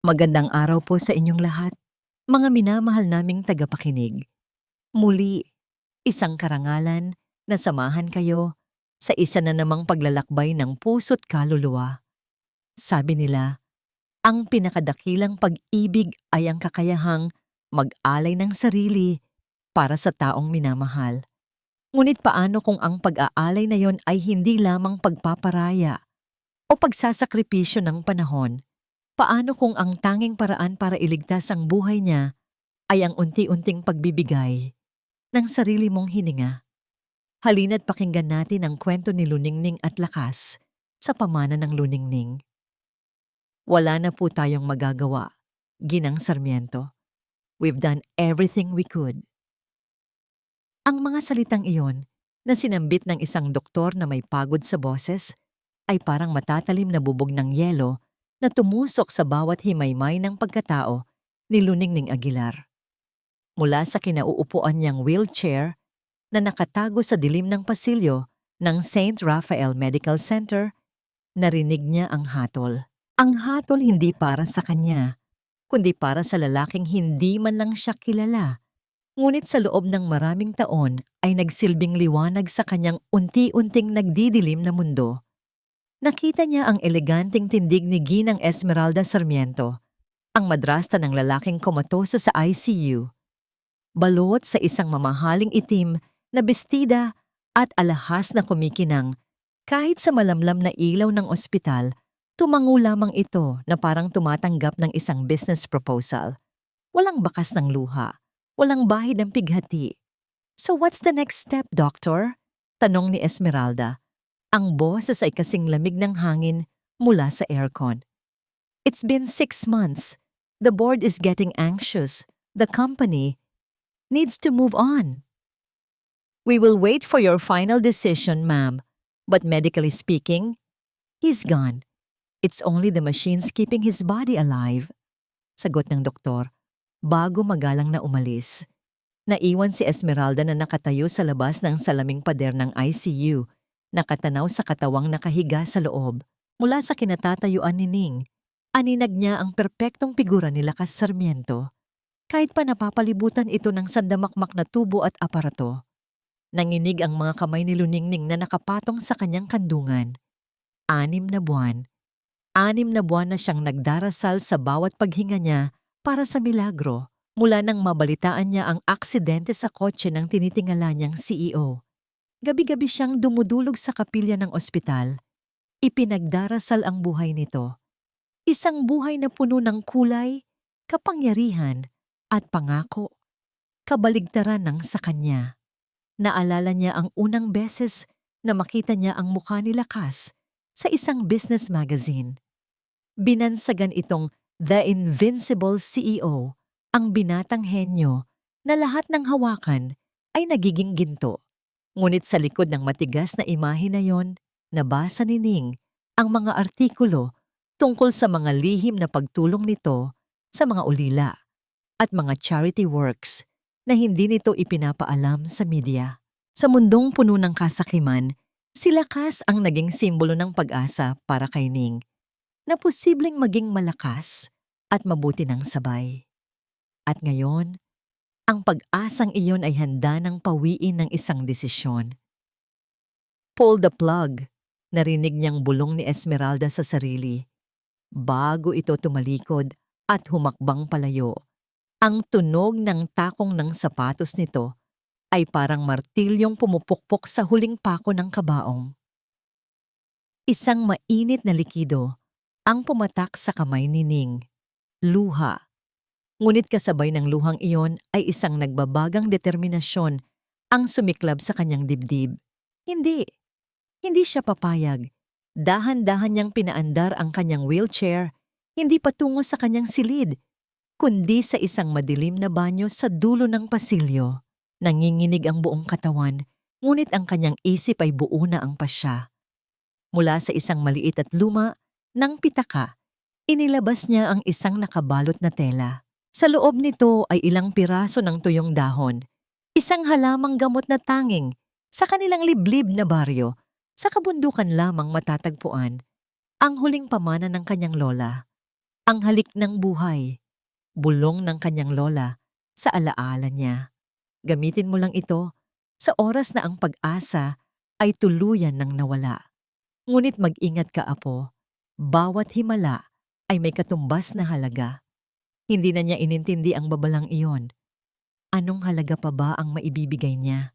Magandang araw po sa inyong lahat, mga minamahal naming tagapakinig. Muli, isang karangalan na samahan kayo sa isa na namang paglalakbay ng puso't kaluluwa. Sabi nila, ang pinakadakilang pag-ibig ay ang kakayahang mag-alay ng sarili para sa taong minamahal. Ngunit paano kung ang pag-aalay na yon ay hindi lamang pagpaparaya o pagsasakripisyo ng panahon? Paano kung ang tanging paraan para iligtas ang buhay niya ay ang unti-unting pagbibigay ng sarili mong hininga? Halina't pakinggan natin ang kwento ni Luningning at Lakas sa pamana ng Luningning. Wala na po tayong magagawa, Ginang Sarmiento. We've done everything we could. Ang mga salitang iyon na sinambit ng isang doktor na may pagod sa boses ay parang matatalim na bubog ng yelo na tumusok sa bawat himaymay ng pagkatao ni Luningning Aguilar. Mula sa kinauupuan niyang wheelchair na nakatago sa dilim ng pasilyo ng St. Raphael Medical Center, narinig niya ang hatol. Ang hatol hindi para sa kanya, kundi para sa lalaking hindi man lang siya kilala. Ngunit sa loob ng maraming taon ay nagsilbing liwanag sa kanyang unti-unting nagdidilim na mundo. Nakita niya ang eleganteng tindig ni Ginang Esmeralda Sarmiento, ang madrasta ng lalaking komatosa sa ICU. Balot sa isang mamahaling itim na bestida at alahas na kumikinang, kahit sa malamlam na ilaw ng ospital, tumango lamang ito na parang tumatanggap ng isang business proposal. Walang bakas ng luha, walang bahid ng pighati. "So what's the next step, doctor?" tanong ni Esmeralda. Ang boses ay kasing lamig ng hangin mula sa aircon. "It's been 6 months. The board is getting anxious. The company needs to move on." "We will wait for your final decision, ma'am. But medically speaking, he's gone. It's only the machines keeping his body alive," sagot ng doktor, bago magalang na umalis. Naiwan si Esmeralda na nakatayo sa labas ng salaming pader ng ICU, nakatanaw sa katawang nakahiga sa loob. Mula sa kinatatayuan ni Ning, aninag niya ang perpektong figura ni Lakas Sarmiento, kahit pa napapalibutan ito ng sandamakmak na tubo at aparato. Nanginig ang mga kamay ni Luningning na nakapatong sa kanyang kandungan. 6 na buwan. 6 na buwan na siyang nagdarasal sa bawat paghinga niya para sa milagro, mula nang mabalitaan niya ang aksidente sa kotse ng tinitingala niyang CEO. Gabi-gabi siyang dumudulog sa kapilya ng ospital. Ipinagdarasal ang buhay nito. Isang buhay na puno ng kulay, kapangyarihan, at pangako. Kabaligtaran ng sa kanya. Naalala niya ang unang beses na makita niya ang mukha ni Lakas sa isang business magazine. Binansagan itong The Invincible CEO, ang binatang henyo na lahat ng hawakan ay nagiging ginto. Ngunit sa likod ng matigas na imahe na yon, nabasa ni Ning ang mga artikulo tungkol sa mga lihim na pagtulong nito sa mga ulila at mga charity works na hindi nito ipinapaalam sa media. Sa mundong puno ng kasakiman, si Lakas ang naging simbolo ng pag-asa para kay Ning, na posibleng maging malakas at mabuti ng sabay. At ngayon, ang pag-asang iyon ay handa ng pawiin ng isang desisyon. "Pull the plug," narinig niyang bulong ni Esmeralda sa sarili. Bago ito tumalikod at humakbang palayo, ang tunog ng takong ng sapatos nito ay parang martilyong pumupukpok sa huling pako ng kabaong. Isang mainit na likido ang pumatak sa kamay ni Ning. Luha. Ngunit kasabay ng luhang iyon ay isang nagbabagang determinasyon ang sumiklab sa kanyang dibdib. Hindi siya papayag. Dahan-dahan niyang pinaandar ang kanyang wheelchair, hindi patungo sa kanyang silid, kundi sa isang madilim na banyo sa dulo ng pasilyo. Nanginginig ang buong katawan, ngunit ang kanyang isip ay buo na ang pasya. Mula sa isang maliit at luma ng pitaka, inilabas niya ang isang nakabalot na tela. Sa loob nito ay ilang piraso ng tuyong dahon, isang halamang gamot na tanging sa kanilang liblib na baryo, sa kabundukan lamang matatagpuan, ang huling pamana ng kanyang lola. Ang halik ng buhay, bulong ng kanyang lola sa alaala niya. Gamitin mo lang ito sa oras na ang pag-asa ay tuluyan ng nawala. Ngunit mag-ingat ka, apo. Bawat himala ay may katumbas na halaga. Hindi na niya inintindi ang babalang iyon. Anong halaga pa ba ang maibibigay niya?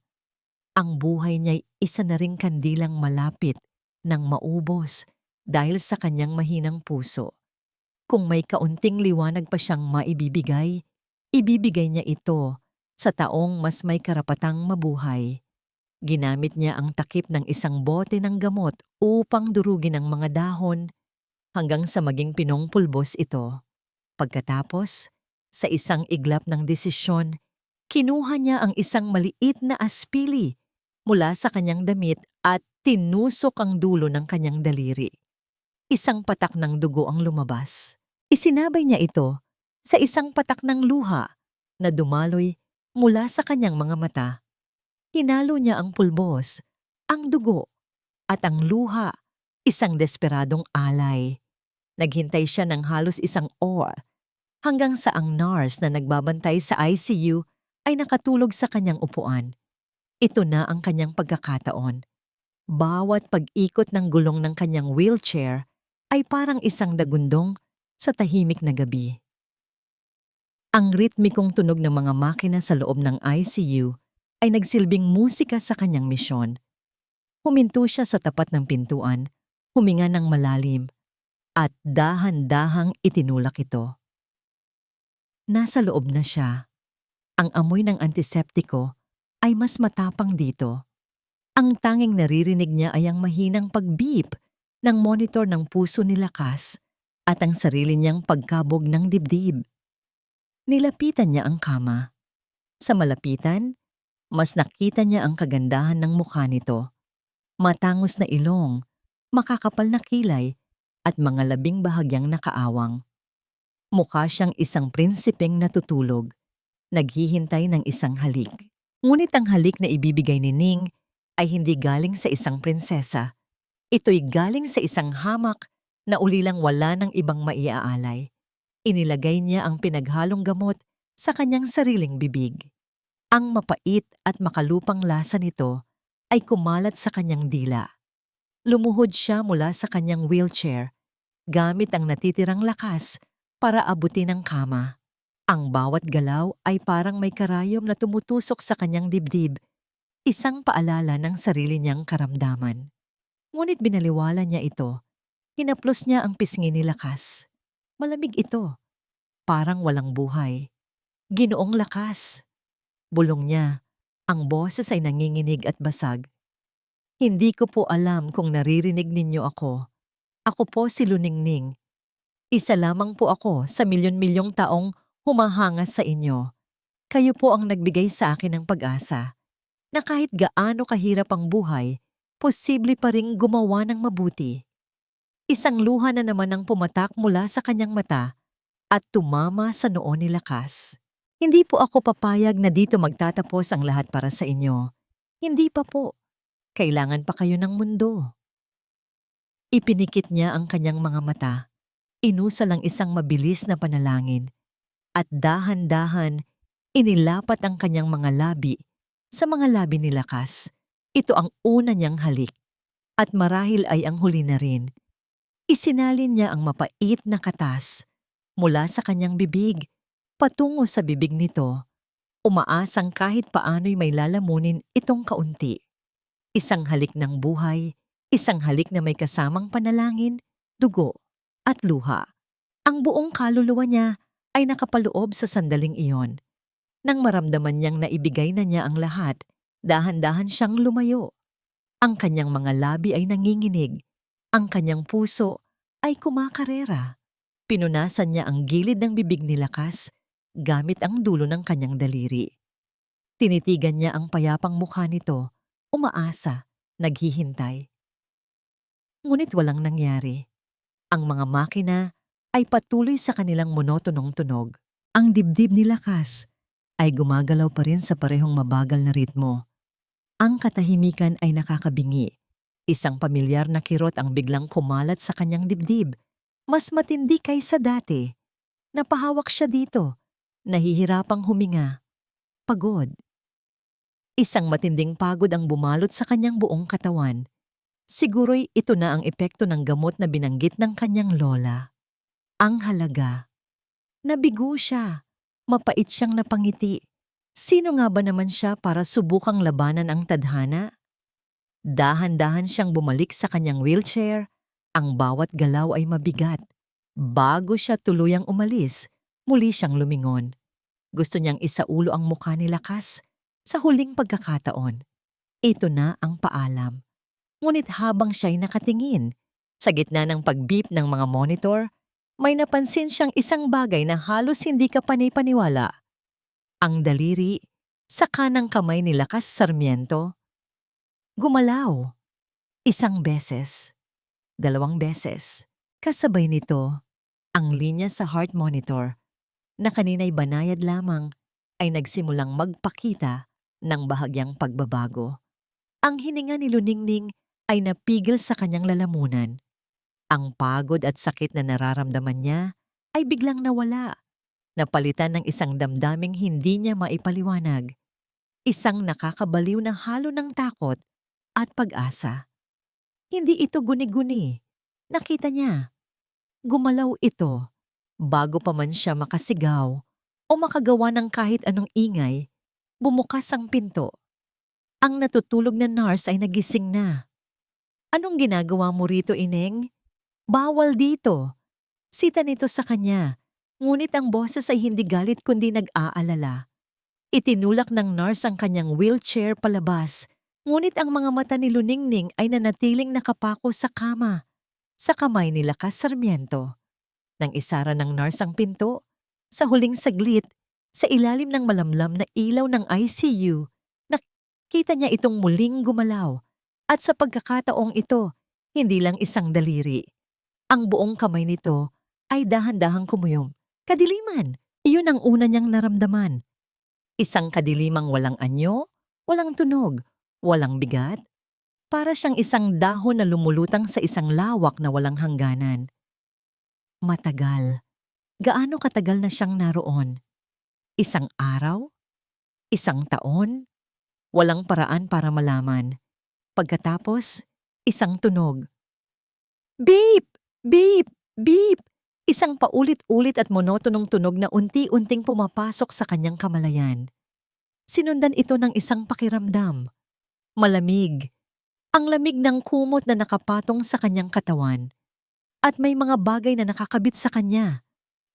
Ang buhay niya'y isa na ring kandilang malapit nang maubos dahil sa kanyang mahinang puso. Kung may kaunting liwanag pa siyang maibibigay, ibibigay niya ito sa taong mas may karapatang mabuhay. Ginamit niya ang takip ng isang bote ng gamot upang durugin ang mga dahon hanggang sa maging pinongpulbos ito. Pagkatapos, sa isang iglap ng desisyon, kinuha niya ang isang maliit na aspili mula sa kanyang damit at tinusok ang dulo ng kanyang daliri. Isang patak ng dugo ang lumabas. Isinabay niya ito sa isang patak ng luha na dumaloy mula sa kanyang mga mata. Hinalo niya ang pulbos, ang dugo, at ang luha, isang desperadong alay. Naghintay siya ng halos isang oras hanggang sa ang nurse na nagbabantay sa ICU ay nakatulog sa kanyang upuan. Ito na ang kanyang pagkakataon. Bawat pag-ikot ng gulong ng kanyang wheelchair ay parang isang dagundong sa tahimik na gabi. Ang ritmikong tunog ng mga makina sa loob ng ICU ay nagsilbing musika sa kanyang misyon. Huminto siya sa tapat ng pintuan, huminga ng malalim, at dahan-dahang itinulak ito. Nasa loob na siya. Ang amoy ng antiseptiko ay mas matapang dito. Ang tanging naririnig niya ay ang mahinang pag-beep ng monitor ng puso ni Lakas at ang sarili niyang pagkabog ng dibdib. Nilapitan niya ang kama. Sa malapitan, mas nakita niya ang kagandahan ng mukha nito. Matangos na ilong, makakapal na kilay, at mga labing bahagyang nakaawang. Mukha siyang isang prinsipeng natutulog, naghihintay ng isang halik. Ngunit ang halik na ibibigay ni Ning ay hindi galing sa isang prinsesa. Ito'y galing sa isang hamak na ulilang wala ng ibang maiaalay. Inilagay niya ang pinaghalong gamot sa kanyang sariling bibig. Ang mapait at makalupang lasa nito ay kumalat sa kanyang dila. Lumuhod siya mula sa kanyang wheelchair, gamit ang natitirang lakas para abutin ang kama. Ang bawat galaw ay parang may karayom na tumutusok sa kanyang dibdib, isang paalala ng sarili niyang karamdaman. Ngunit binaliwala niya ito. Hinaplos niya ang pisngi ni Lakas. Malamig ito. Parang walang buhay. Ginoong Lakas. Bulong niya. Ang boses ay nanginginig at basag. Hindi ko po alam kung naririnig ninyo ako. Ako po si Luningning. Isa lamang po ako sa milyon-milyong taong humahanga sa inyo. Kayo po ang nagbigay sa akin ng pag-asa na kahit gaano kahirap ang buhay, posible pa ring gumawa ng mabuti. Isang luha na naman ang pumatak mula sa kanyang mata at tumama sa noo ni Lakas. Hindi po ako papayag na dito magtatapos ang lahat para sa inyo. Hindi pa po. Kailangan pa kayo ng mundo. Ipinikit niya ang kanyang mga mata. Inusal ang isang mabilis na panalangin. At dahan-dahan, inilapat ang kanyang mga labi sa mga labi ni Lakas. Ito ang una niyang halik. At marahil ay ang huli na rin. Isinalin niya ang mapait na katas mula sa kanyang bibig patungo sa bibig nito. Umaasang kahit paano'y may lalamunin itong kaunti. Isang halik ng buhay, isang halik na may kasamang panalangin, dugo, at luha. Ang buong kaluluwa niya ay nakapaloob sa sandaling iyon. Nang maramdaman niyang naibigay na niya ang lahat, dahan-dahan siyang lumayo. Ang kanyang mga labi ay nanginginig. Ang kanyang puso ay kumakarera. Pinunasan niya ang gilid ng bibig ni Lakas gamit ang dulo ng kanyang daliri. Tinitigan niya ang payapang mukha nito, umaasa, naghihintay. Ngunit walang nangyari. Ang mga makina ay patuloy sa kanilang monotonong tunog. Ang dibdib ni Lakas ay gumagalaw pa rin sa parehong mabagal na ritmo. Ang katahimikan ay nakakabingi. Isang pamilyar na kirot ang biglang kumalat sa kanyang dibdib Mas matindi kaysa dati. Napahawak siya dito. Nahihirapang huminga. Pagod. Isang matinding pagod ang bumalot sa kanyang buong katawan. Siguro'y ito na ang epekto ng gamot na binanggit ng kanyang lola. Ang halaga. Nabigo siya. Mapait siyang napangiti. Sino nga ba naman siya para subukang labanan ang tadhana? Dahan-dahan siyang bumalik sa kanyang wheelchair. Ang bawat galaw ay mabigat. Bago siya tuluyang umalis, muli siyang lumingon. Gusto niyang isaulo ang mukha ni Lakas sa huling pagkakataon. Ito na ang paalam. Ngunit habang siya'y nakatingin, sa gitna ng pag-beep ng mga monitor, may napansin siyang isang bagay na halos hindi ka panay-paniwala. Ang daliri sa kanang kamay ni Lakas Sarmiento. Gumalaw. Isang beses. 2 beses. Kasabay nito, ang linya sa heart monitor na kanina'y banayad lamang ay nagsimulang magpakita ng bahagyang pagbabago. Ang hininga ni Luningning ay napigil sa kanyang lalamunan. Ang pagod at sakit na nararamdaman niya ay biglang nawala, napalitan ng isang damdaming hindi niya maipaliwanag. Isang nakakabaliw na halo ng takot at pag-asa. Hindi ito guni-guni. Nakita niya. Gumalaw ito. Bago pa man siya makasigaw o makagawa ng kahit anong ingay, bumukas ang pinto. Ang natutulog na nurse ay nagising na. Anong ginagawa mo rito, Ineng? Bawal dito. Sita nito sa kanya, ngunit ang boses ay hindi galit kundi nag-aalala. Itinulak ng nurse ang kanyang wheelchair palabas, ngunit ang mga mata ni Luningning ay nanatiling nakapako sa kama, sa kamay ni Lakas Sarmiento. Nang isara ng nurse ang pinto, sa huling saglit, sa ilalim ng malamlam na ilaw ng ICU, nakita niya itong muling gumalaw. At sa pagkakataong ito, hindi lang isang daliri. Ang buong kamay nito ay dahan-dahang kumuyom. Kadiliman, iyon ang una niyang naramdaman. Isang kadilimang walang anyo, walang tunog, walang bigat. Para siyang isang dahon na lumulutang sa isang lawak na walang hangganan. Matagal. Gaano katagal na siyang naroon? Isang araw? Isang taon? Walang paraan para malaman. Pagkatapos, isang tunog. Beep! Beep! Beep! Isang paulit-ulit at monotonong tunog na unti-unting pumapasok sa kanyang kamalayan. Sinundan ito ng isang pakiramdam. Malamig. Ang lamig ng kumot na nakapatong sa kanyang katawan. At may mga bagay na nakakabit sa kanya.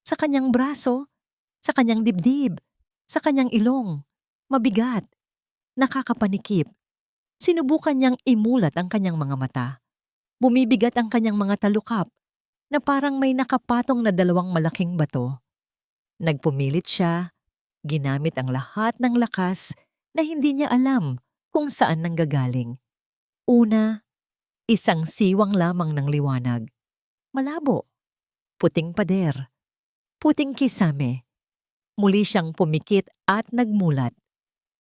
Sa kanyang braso, sa kanyang dibdib, sa kanyang ilong. Mabigat. Nakakapanikip. Sinubukan niyang imulat ang kanyang mga mata. Bumibigat ang kanyang mga talukap na parang may nakapatong na 2 malaking bato. Nagpumilit siya, ginamit ang lahat ng lakas na hindi niya alam kung saan nanggagaling. Una, isang siwang lamang ng liwanag. Malabo, puting pader, puting kisame. Muli siyang pumikit at nagmulat.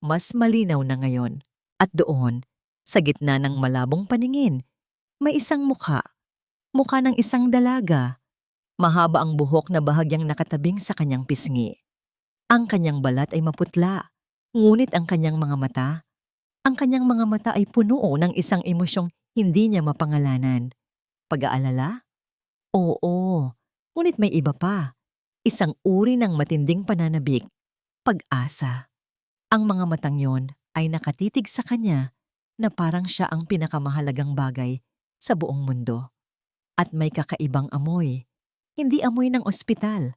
Mas malinaw na ngayon. At doon, sa gitna ng malabong paningin, may isang mukha. Mukha ng isang dalaga. Mahaba ang buhok na bahagyang nakatabing sa kanyang pisngi. Ang kanyang balat ay maputla, ngunit ang kanyang mga mata ay puno ng isang emosyong hindi niya mapangalanan. Pag-aalala? Oo, ngunit may iba pa. Isang uri ng matinding pananabik. Pag-asa. Ang mga matang yon ay nakatitig sa kanya na parang siya ang pinakamahalagang bagay sa buong mundo. At may kakaibang amoy. Hindi amoy ng ospital.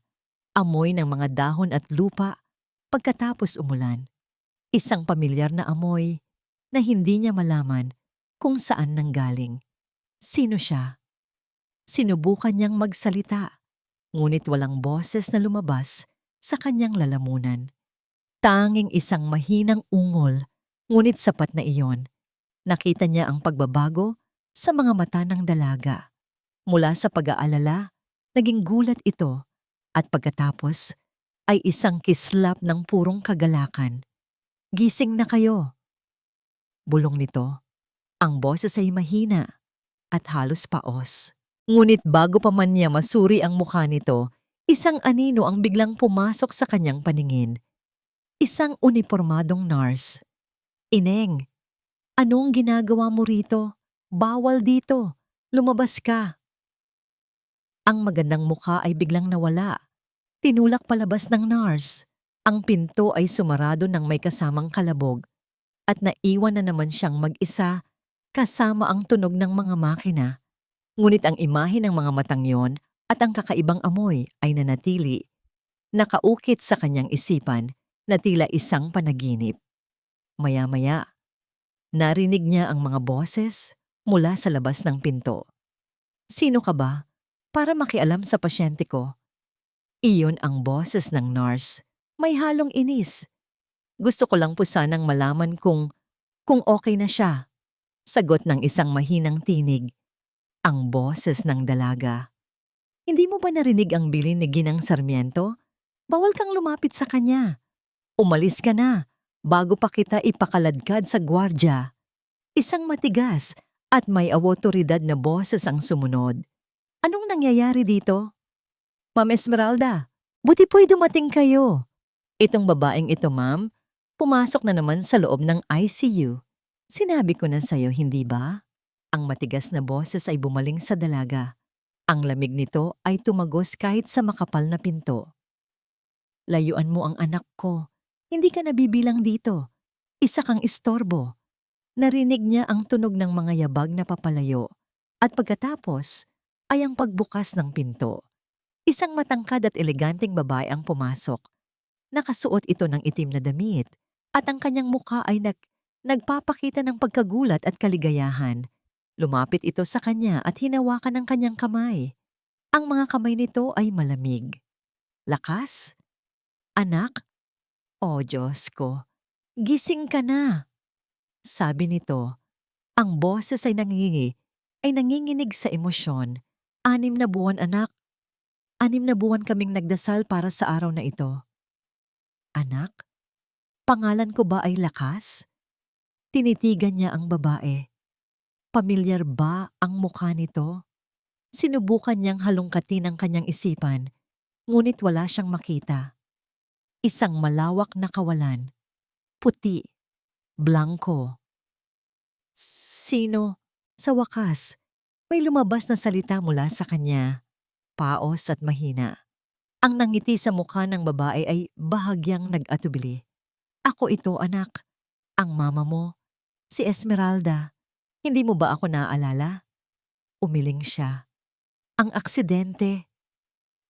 Amoy ng mga dahon at lupa pagkatapos umulan. Isang pamilyar na amoy na hindi niya malaman kung saan nanggaling. Sino siya? Sinubukan niyang magsalita, ngunit walang boses na lumabas sa kanyang lalamunan. Tanging isang mahinang ungol, ngunit sapat na iyon. Nakita niya ang pagbabago sa mga mata ng dalaga. Mula sa pag-aalala, naging gulat ito at pagkatapos ay isang kislap ng purong kagalakan. Gising na kayo. Bulong nito. Ang boses ay mahina at halos paos. Ngunit bago pa man niya masuri ang mukha nito, isang anino ang biglang pumasok sa kanyang paningin. Isang unipormadong nurse. "Ineng, anong ginagawa mo rito? Bawal dito. Lumabas ka." Ang magandang mukha ay biglang nawala. Tinulak palabas ng nurse. Ang pinto ay sumarado ng may kasamang kalabog at naiwan na naman siyang mag-isa kasama ang tunog ng mga makina. Ngunit ang imahe ng mga matang yon at ang kakaibang amoy ay nanatili, nakaukit sa kanyang isipan na tila isang panaginip. Maya-maya, narinig niya ang mga boses mula sa labas ng pinto. "Sino ka ba? Para makialam sa pasyente ko." Iyon ang boses ng nurse. May halong inis. "Gusto ko lang po sanang malaman kung okay na siya." Sagot ng isang mahinang tinig. Ang boses ng dalaga. "Hindi mo ba narinig ang bilin ni Ginang Sarmiento? Bawal kang lumapit sa kanya. Umalis ka na bago pa kita ipakaladkad sa gwardya." Isang matigas at may awtoridad na boses ang sumunod. "Anong nangyayari dito?" "Ma'am Esmeralda, buti po'y dumating kayo." "Itong babaeng ito, ma'am, pumasok na naman sa loob ng ICU. Sinabi ko na sa'yo, hindi ba?" Ang matigas na boses ay bumaling sa dalaga. Ang lamig nito ay tumagos kahit sa makapal na pinto. "Layuan mo ang anak ko. Hindi ka nabibilang dito. Isa kang istorbo." Narinig niya ang tunog ng mga yabag na papalayo at pagkatapos ay ang pagbukas ng pinto. Isang matangkad at eleganteng babae ang pumasok. Nakasuot ito ng itim na damit at ang kanyang mukha ay nagpapakita ng pagkagulat at kaligayahan. Lumapit ito sa kanya at hinawakan ang kanyang kamay. Ang mga kamay nito ay malamig. "Lakas? Anak? Oh Diyos ko, gising ka na." Sabi nito. Ang boses ay nanginginig sa emosyon. 6 na buwan, anak. 6 na buwan kaming nagdasal para sa araw na ito." "Anak? Pangalan ko ba ay Lakas?" Tinitigan niya ang babae. Pamilyar ba ang mukha nito? Sinubukan niyang halongkatin ang kanyang isipan, ngunit wala siyang makita. Isang malawak na kawalan. Puti. Blanko. "Sino?" Sa wakas, may lumabas na salita mula sa kanya. Paos at mahina. Ang nangiti sa mukha ng babae ay bahagyang nag-atubili. "Ako ito, anak. Ang mama mo. Si Esmeralda. Hindi mo ba ako naaalala?" Umiling siya. "Ang aksidente."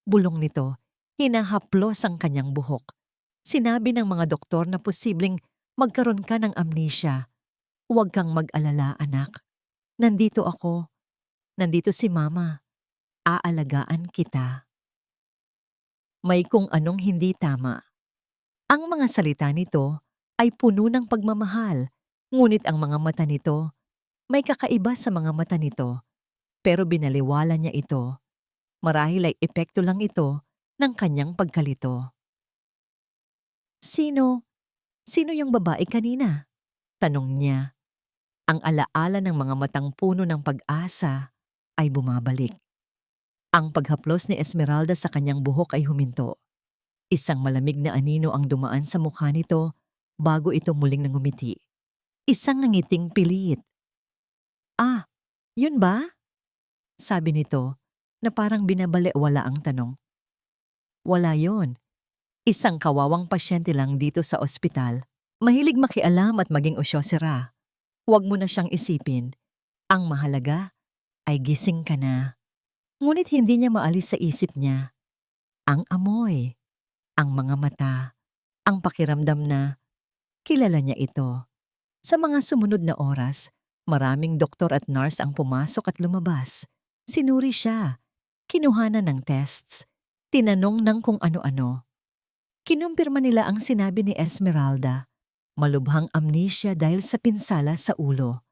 Bulong nito, hinahaplos ang kanyang buhok. Sinabi ng mga doktor na posibleng magkaroon ka ng amnesia. "Huwag kang mag-alala, anak. Nandito ako. Nandito si mama. Aalagaan kita." May kung anong hindi tama. Ang mga salita nito ay puno ng pagmamahal, ngunit ang mga mata nito, may kakaiba sa mga mata nito, pero binaliwala niya ito. Marahil ay epekto lang ito ng kanyang pagkalito. "Sino? Sino yung babae kanina?" Tanong niya. Ang alaala ng mga matang puno ng pag-asa ay bumabalik. Ang paghaplos ni Esmeralda sa kanyang buhok ay huminto. Isang malamig na anino ang dumaan sa mukha nito bago ito muling nangumiti. Isang nangiting pilit. "Ah, yun ba?" Sabi nito na parang binabaliwala ang tanong. "Wala yon. Isang kawawang pasyente lang dito sa ospital. Mahilig makialam at maging usyosera. Huwag mo na siyang isipin. Ang mahalaga ay gising ka na." Ngunit hindi niya maalis sa isip niya. Ang amoy, ang mga mata, ang pakiramdam na kilala niya ito. Sa mga sumunod na oras, maraming doktor at nurse ang pumasok at lumabas. Sinuri siya, kinuhanan ng tests, tinanong ng kung ano-ano. Kinumpirma nila ang sinabi ni Esmeralda. Malubhang amnesia dahil sa pinsala sa ulo.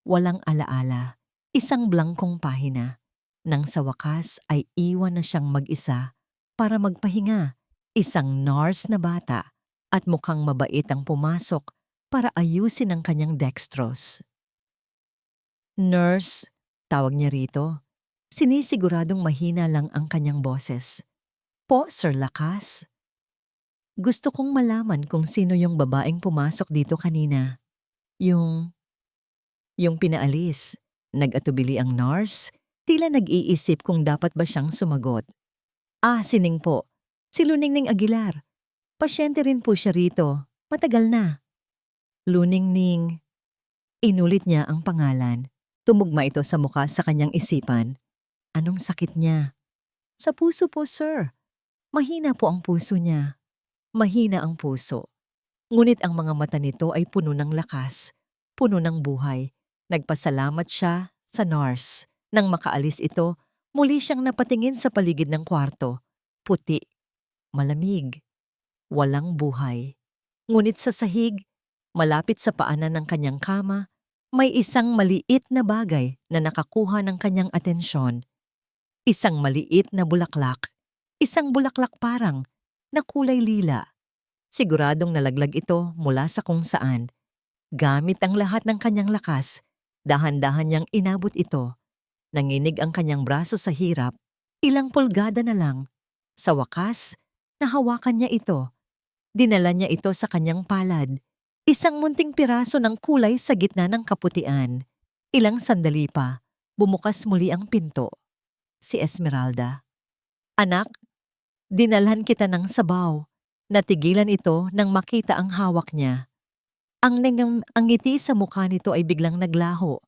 Walang alaala, isang blangkong pahina. Nang sa wakas ay iwan na siyang mag-isa para magpahinga. Isang nurse na bata at mukhang mabait ang pumasok para ayusin ang kanyang dextrose. "Nurse," tawag niya rito. Sinisiguradong mahina lang ang kanyang boses. Po, Sir Lakas. Gusto kong malaman kung sino yung babaeng pumasok dito kanina. Yung pinaalis. Nag-atubili ang nurse. Tila nag-iisip kung dapat ba siyang sumagot. Sining po. Si Luningning Aguilar. Pasyente rin po siya rito. Matagal na. Luningning. Inulit niya ang pangalan. Tumugma ito sa mukha sa kanyang isipan. Anong sakit niya? Sa puso po, sir. Mahina po ang puso niya. Mahina ang puso. Ngunit ang mga mata nito ay puno ng lakas, puno ng buhay. Nagpasalamat siya sa nurse. Nang makaalis ito, muli siyang napatingin sa paligid ng kwarto. Puti, malamig, walang buhay. Ngunit sa sahig, malapit sa paanan ng kanyang kama, may isang maliit na bagay na nakakuha ng kanyang atensyon. Isang maliit na bulaklak. Isang bulaklak parang na kulay lila. Siguradong nalaglag ito mula sa kung saan. Gamit ang lahat ng kanyang lakas, dahan-dahan niyang inabot ito. Nanginig ang kanyang braso sa hirap, ilang pulgada na lang. Sa wakas, nahawakan niya ito. Dinala niya ito sa kanyang palad. Isang munting piraso ng kulay sa gitna ng kaputian. Ilang sandali pa, bumukas muli ang pinto. Si Esmeralda. Anak, dinalhan kita ng sabaw. Natigilan ito nang makita ang hawak niya. Ang ngiti sa mukha nito ay biglang naglaho.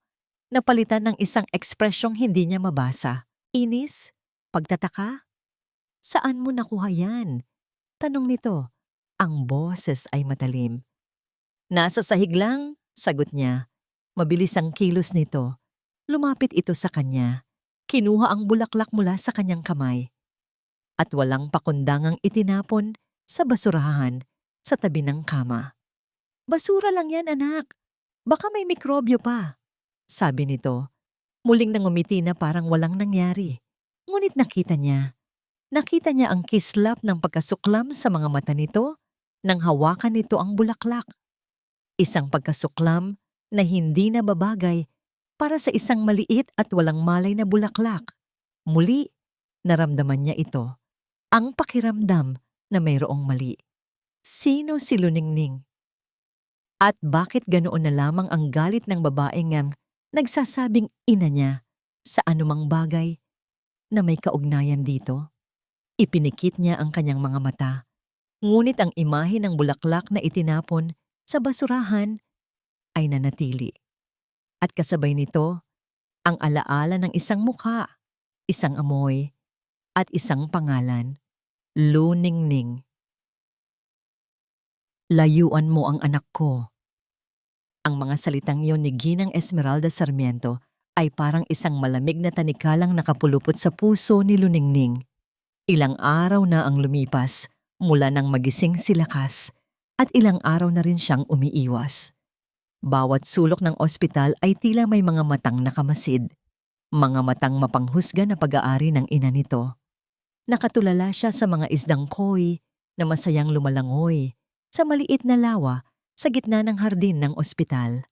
Napalitan ng isang ekspresyong hindi niya mabasa. Inis? Pagtataka? Saan mo nakuha yan? Tanong nito. Ang boses ay matalim. Nasa sahig lang, sagot niya. Mabilis ang kilos nito. Lumapit ito sa kanya. Kinuha ang bulaklak mula sa kanyang kamay. At walang pakundangang itinapon sa basurahan sa tabi ng kama. Basura lang yan, anak. Baka may mikrobyo pa. Sabi nito. Muling nangumiti na parang walang nangyari. Ngunit nakita niya ang kislap ng pagkasuklam sa mga mata nito nang hawakan nito ang bulaklak. Isang pagkasuklam na hindi na babagay para sa isang maliit at walang malay na bulaklak. Muli, naramdaman niya ito. Ang pakiramdam na mayroong mali. Sino si Luningning? At bakit ganoon na lamang ang galit ng babaeng nagsasabing ina niya sa anumang bagay na may kaugnayan dito? Ipinikit niya ang kanyang mga mata. Ngunit ang imahe ng bulaklak na itinapon sa basurahan ay nanatili. At kasabay nito, ang alaala ng isang mukha, isang amoy, at isang pangalan, Luningning. Layuan mo ang anak ko. Ang mga salitang iyon ni Ginang Esmeralda Sarmiento ay parang isang malamig na tanikalang nakapulupot sa puso ni Luningning. Ilang araw na ang lumipas mula nang magising si Lakas at ilang araw na rin siyang umiiwas. Bawat sulok ng ospital ay tila may mga matang nakamasid, mga matang mapanghusga na pag-aari ng ina nito. Nakatulala siya sa mga isdang koi na masayang lumalangoy sa maliit na lawa sa gitna ng hardin ng ospital.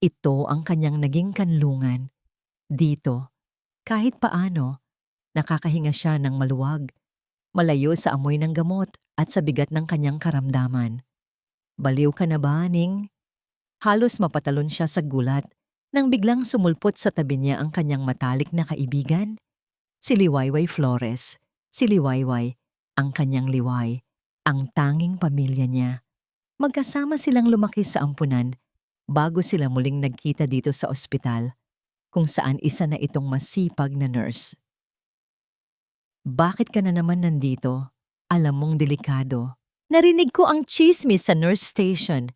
Ito ang kanyang naging kanlungan. Dito, kahit paano, nakakahinga siya ng maluwag, malayo sa amoy ng gamot at sa bigat ng kanyang karamdaman. Baliw ka na ba, Ning? Halos mapatalon siya sa gulat nang biglang sumulpot sa tabi niya ang kanyang matalik na kaibigan. Si Liwayway Flores. Si Liwayway, ang kanyang liway, ang tanging pamilya niya. Magkasama silang lumaki sa ampunan bago sila muling nagkita dito sa ospital, kung saan isa na itong masipag na nurse. Bakit ka na naman nandito? Alam mong delikado. Narinig ko ang chismis sa nurse station.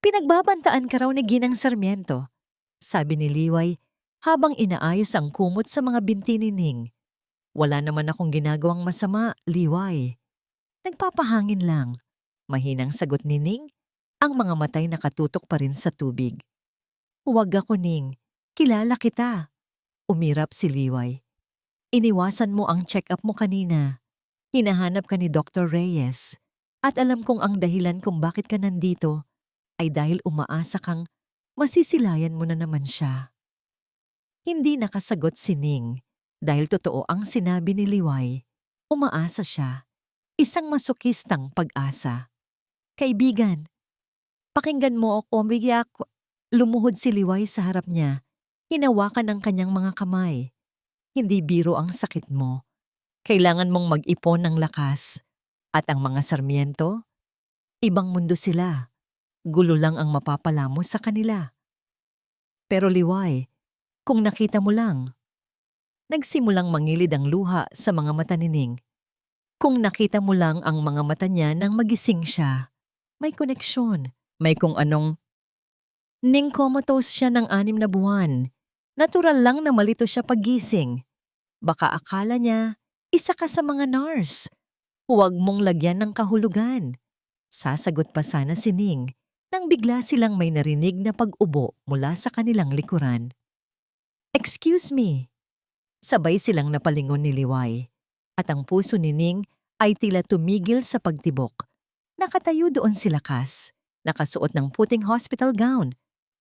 Pinagbabantaan ka raw ni Ginang Sarmiento, sabi ni Liway habang inaayos ang kumot sa mga binti ni Ning. Wala naman akong ginagawang masama, Liway. Nagpapahangin lang. Mahinang sagot ni Ning, ang mga matay nakatutok pa rin sa tubig. Huwag ako, Ning. Kilala kita. Umirap si Liway. Iniwasan mo ang check-up mo kanina. Hinahanap ka ni Dr. Reyes. At alam kong ang dahilan kung bakit ka nandito ay dahil umaasa kang masisilayan mo na naman siya. Hindi nakasagot si Ning. Dahil totoo ang sinabi ni Liway, umaasa siya, isang masokistang pag-asa. Kaibigan, pakinggan mo ako, biyak. Lumuhod si Liway sa harap niya, hinawakan ang kanyang mga kamay. Hindi biro ang sakit mo. Kailangan mong mag-ipon ng lakas. At ang mga sarmiento, ibang mundo sila. Gulo lang ang mapapala mo sa kanila. Pero Liway, kung nakita mo lang, nagsimulang mangilid ang luha sa mga mata ni Ning. Kung nakita mo lang ang mga mata niya nang magising siya, may koneksyon, may kung anong. Ning comatose siya ng 6 na buwan. Natural lang na malito siya pagising. Baka akala niya, isa ka sa mga nurse. Huwag mong lagyan ng kahulugan. Sasagot pa sana si Ning nang bigla silang may narinig na pag-ubo mula sa kanilang likuran. Excuse me. Sabay silang napalingon ni Liway. At ang puso ni Ning ay tila tumigil sa pagtibok. Nakatayo doon si Lakas, nakasuot ng puting hospital gown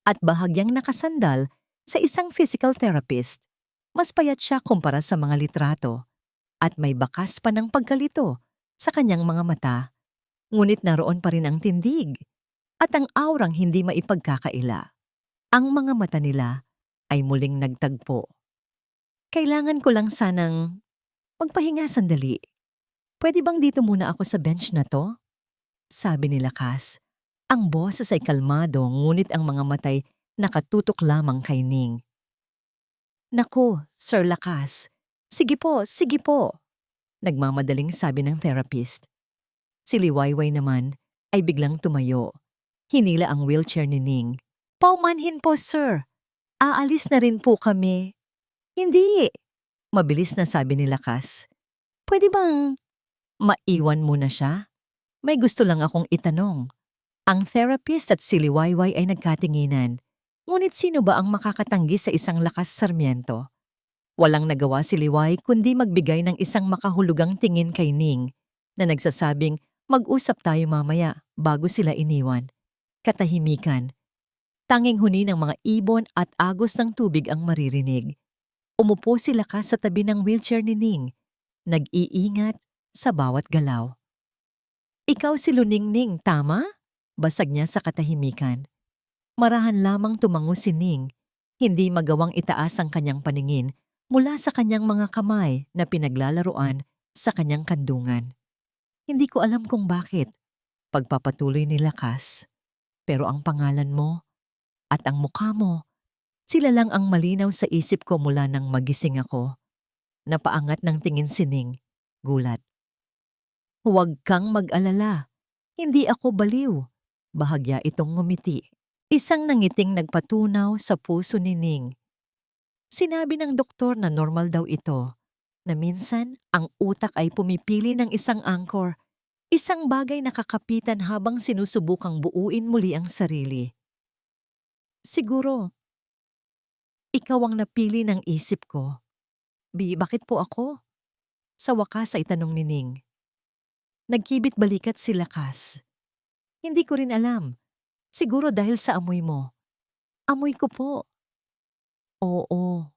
at bahagyang nakasandal sa isang physical therapist. Mas payat siya kumpara sa mga litrato at may bakas pa ng pagkalito sa kanyang mga mata. Ngunit naroon pa rin ang tindig at ang aurang hindi maipagkakaila. Ang mga mata nila ay muling nagtagpo. Kailangan ko lang sanang magpahinga sandali. Pwede bang dito muna ako sa bench na to? Sabi ni Lakas. Ang boses ay kalmado ngunit ang mga matay nakatutok lamang kay Ning. Naku, Sir Lakas. Sige po, sige po. Nagmamadaling sabi ng therapist. Si Liwayway naman ay biglang tumayo. Hinila ang wheelchair ni Ning. Paumanhin po, sir. Aalis na rin po kami. Hindi. Mabilis na sabi ni Lakas. Pwede bang maiwan muna siya? May gusto lang akong itanong. Ang therapist at si Liwayway ay nagkatinginan. Ngunit sino ba ang makakatanggi sa isang Lakas Sarmiento? Walang nagawa si Liway kundi magbigay ng isang makahulugang tingin kay Ning na nagsasabing mag-usap tayo mamaya bago sila iniwan. Katahimikan. Tanging huni ng mga ibon at agos ng tubig ang maririnig. Umupo si Lakas sa tabi ng wheelchair ni Ning, nag-iingat sa bawat galaw. Ikaw si Luningning, tama? Basag niya sa katahimikan. Marahan lamang tumango si Ning, hindi magawang itaas ang kanyang paningin mula sa kanyang mga kamay na pinaglalaruan sa kanyang kandungan. Hindi ko alam kung bakit, pagpapatuloy ni Lakas. Pero ang pangalan mo at ang mukha mo, sila lang ang malinaw sa isip ko mula nang magising ako. Napaangat ng tingin si Ning, gulat. Huwag kang mag-alala, hindi ako baliw. Bahagya itong ngumiti. Isang nangiting nagpatunaw sa puso ni Ning. Sinabi ng doktor na normal daw ito, na minsan ang utak ay pumipili ng isang angkor, isang bagay na kakapitan habang sinusubukang buuin muli ang sarili. Siguro, ikaw ang napili ng isip ko. Bakit po ako? Sa wakas ay tanong ni Ning. Nagkibit balikat si Lakas. Hindi ko rin alam. Siguro dahil sa amoy mo. Amoy ko po. Oo.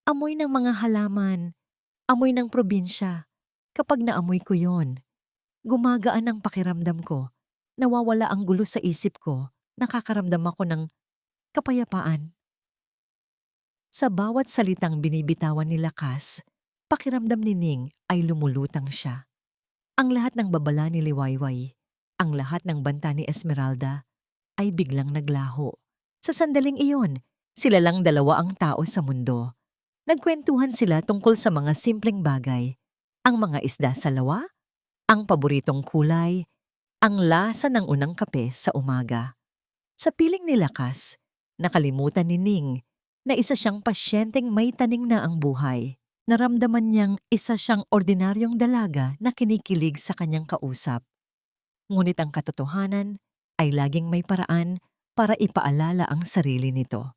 Amoy ng mga halaman. Amoy ng probinsya. Kapag naamoy ko yon, gumagaan ang pakiramdam ko. Nawawala ang gulo sa isip ko. Nakakaramdam ako ng kapayapaan. Sa bawat salitang binibitawan ni Lakas, pakiramdam ni Ning ay lumulutang siya. Ang lahat ng babala ni Liwayway, ang lahat ng banta ni Esmeralda, ay biglang naglaho. Sa sandaling iyon, sila lang dalawa ang tao sa mundo. Nagkwentuhan sila tungkol sa mga simpleng bagay, ang mga isda sa lawa, ang paboritong kulay, ang lasa ng unang kape sa umaga. Sa piling ni Lakas, nakalimutan ni Ning na isa siyang pasyenteng may taning na ang buhay. Naramdaman niyang isa siyang ordinaryong dalaga na kinikilig sa kanyang kausap. Ngunit ang katotohanan ay laging may paraan para ipaalala ang sarili nito.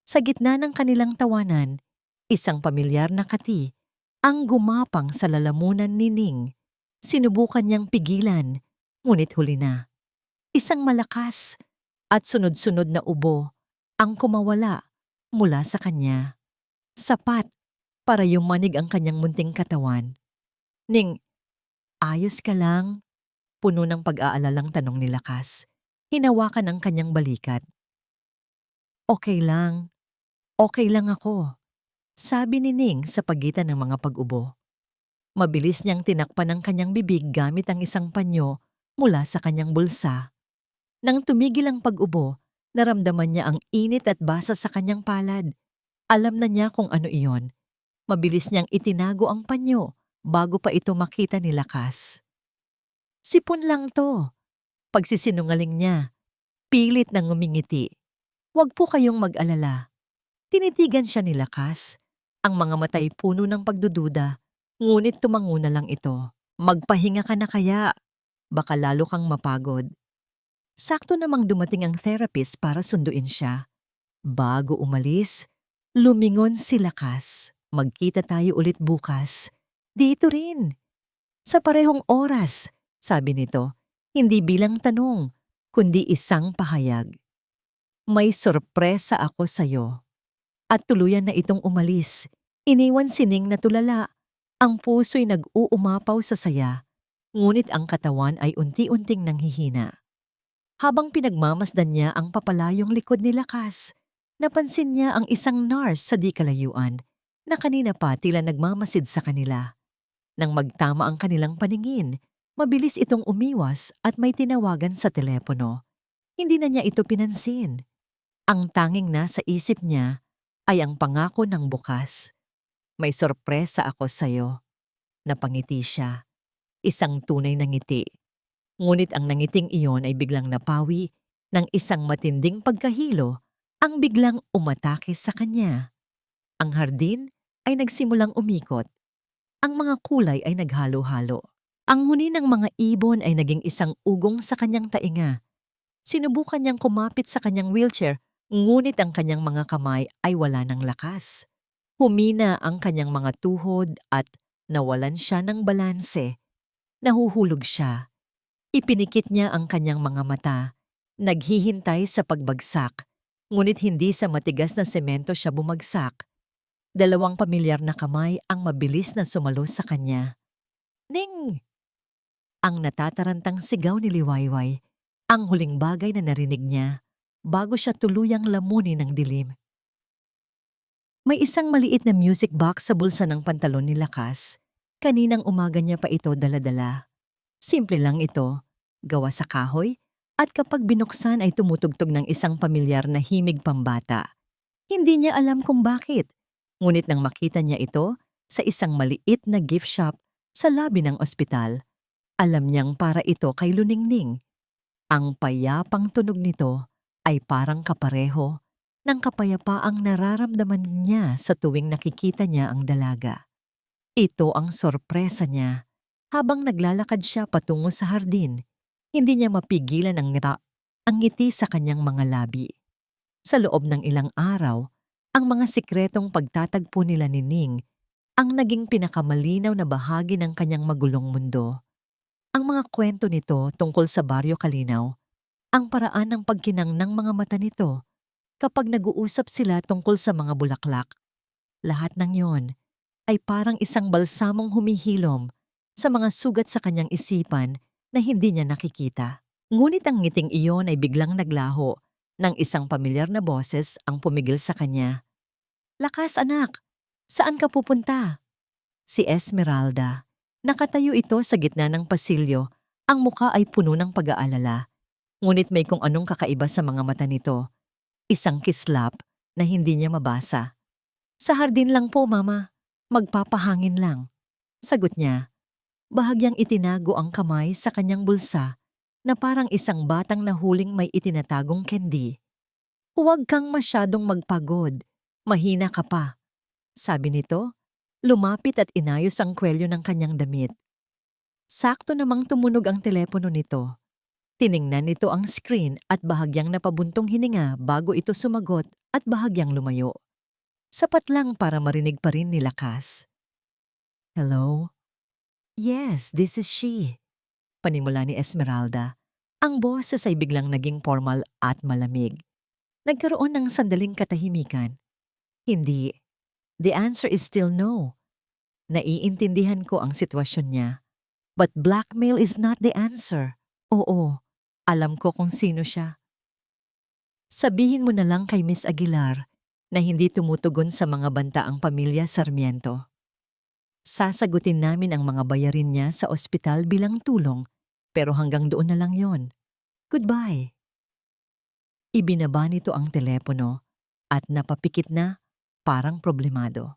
Sa gitna ng kanilang tawanan, isang pamilyar na kati ang gumapang sa lalamunan ni Ning. Sinubukan niyang pigilan, ngunit huli na. Isang malakas at sunod-sunod na ubo ang kumawala mula sa kanya. Sapat para yumanig ang kanyang munting katawan. Ning, ayos ka lang? Puno ng pag-aalalang tanong ni Lakas. Hinawakan ang kanyang balikat. Okay lang. Okay lang ako. Sabi ni Ning sa pagitan ng mga pag-ubo. Mabilis niyang tinakpan ang kanyang bibig gamit ang isang panyo mula sa kanyang bulsa. Nang tumigil ang pag-ubo, naramdaman niya ang init at basa sa kanyang palad. Alam na niya kung ano iyon. Mabilis niyang itinago ang panyo bago pa ito makita ni Lakas. Sipon lang to. Pagsisinungaling niya. Pilit na ngumingiti. Huwag po kayong mag-alala. Tinitigan siya ni Lakas. Ang mga mata ay puno ng pagdududa, ngunit tumango na lang ito. Magpahinga ka na kaya. Baka lalo kang mapagod. Sakto namang dumating ang therapist para sunduin siya. Bago umalis, lumingon si Lakas. Magkita tayo ulit bukas. Dito rin. Sa parehong oras, sabi nito. Hindi bilang tanong, kundi isang pahayag. May sorpresa ako sa'yo. At tuluyan na itong umalis. Iniwan si Ning na tulala. Ang puso'y nag-uumapaw sa saya, ngunit ang katawan ay unti-unting nanghihina. Habang pinagmamasdan niya ang papalayong likod ni Lakas, napansin niya ang isang nurse sa di kalayuan na kanina pa tila nagmamasid sa kanila. Nang magtama ang kanilang paningin, mabilis itong umiwas at may tinawagan sa telepono. Hindi na niya ito pinansin. Ang tanging nasa isip niya ay ang pangako ng bukas. May sorpresa ako sa'yo. Napangiti siya. Isang tunay na ngiti. Ngunit ang nangiting iyon ay biglang napawi ng isang matinding pagkahilo ang biglang umatake sa kanya. Ang hardin ay nagsimulang umikot. Ang mga kulay ay naghalo-halo. Ang huni ng mga ibon ay naging isang ugong sa kanyang tainga. Sinubukan niyang kumapit sa kanyang wheelchair, ngunit ang kanyang mga kamay ay wala ng lakas. Humina ang kanyang mga tuhod at nawalan siya ng balanse. Nahuhulog siya. Ipinikit niya ang kanyang mga mata. Naghihintay sa pagbagsak, ngunit hindi sa matigas na semento siya bumagsak. Dalawang pamilyar na kamay ang mabilis na sumalo sa kanya. Ning! Ang natatarantang sigaw ni Liwayway, ang huling bagay na narinig niya bago siya tuluyang lamunin ng dilim. May isang maliit na music box sa bulsa ng pantalon ni Lakas. Kaninang umaga niya pa ito dala-dala. Simple lang ito, gawa sa kahoy, at kapag binuksan ay tumutugtog ng isang pamilyar na himig pambata. Hindi niya alam kung bakit, ngunit nang makita niya ito sa isang maliit na gift shop sa labi ng ospital, alam niyang para ito kay Luningning. Ang payapang tunog nito ay parang kapareho ng kapayapaang nararamdaman niya sa tuwing nakikita niya ang dalaga. Ito ang sorpresa niya. Habang naglalakad siya patungo sa hardin, hindi niya mapigilan ang ngiti sa kanyang mga labi. Sa loob ng ilang araw, ang mga sikretong pagtatagpo nila ni Ning ang naging pinakamalinaw na bahagi ng kanyang magulong mundo. Ang mga kwento nito tungkol sa Baryo Kalinaw, ang paraan ng pagkinang ng mga mata nito kapag nag-uusap sila tungkol sa mga bulaklak. Lahat ng yon ay parang isang balsamong humihilom sa mga sugat sa kanyang isipan na hindi niya nakikita. Ngunit ang ngiting iyon ay biglang naglaho nang isang pamilyar na boses ang pumigil sa kanya. Lakas anak, saan ka pupunta? Si Esmeralda. Nakatayo ito sa gitna ng pasilyo, ang muka ay puno ng pag-aalala. Ngunit may kung anong kakaiba sa mga mata nito. Isang kislap na hindi niya mabasa. Sa hardin lang po, Mama. Magpapahangin lang. Sagot niya. Bahagyang itinago ang kamay sa kanyang bulsa na parang isang batang nahuling may itinatagong candy. Huwag kang masyadong magpagod. Mahina ka pa. Sabi nito, lumapit at inayos ang kwelyo ng kanyang damit. Sakto namang tumunog ang telepono nito. Tiningnan nito ang screen at bahagyang napabuntong hininga bago ito sumagot at bahagyang lumayo. Sapat lang para marinig pa rin ni Lakas. Hello? Yes, this is she. Panimula ni Esmeralda. Ang boses ay biglang naging formal at malamig. Nagkaroon ng sandaling katahimikan. Hindi. The answer is still no. Naiintindihan ko ang sitwasyon niya. But blackmail is not the answer. Oo, alam ko kung sino siya. Sabihin mo na lang kay Miss Aguilar na hindi tumutugon sa mga banta ang pamilya Sarmiento. Sasagutin namin ang mga bayarin niya sa ospital bilang tulong, pero hanggang doon na lang yon. Goodbye. Ibinaba nito ang telepono at napapikit na parang problemado.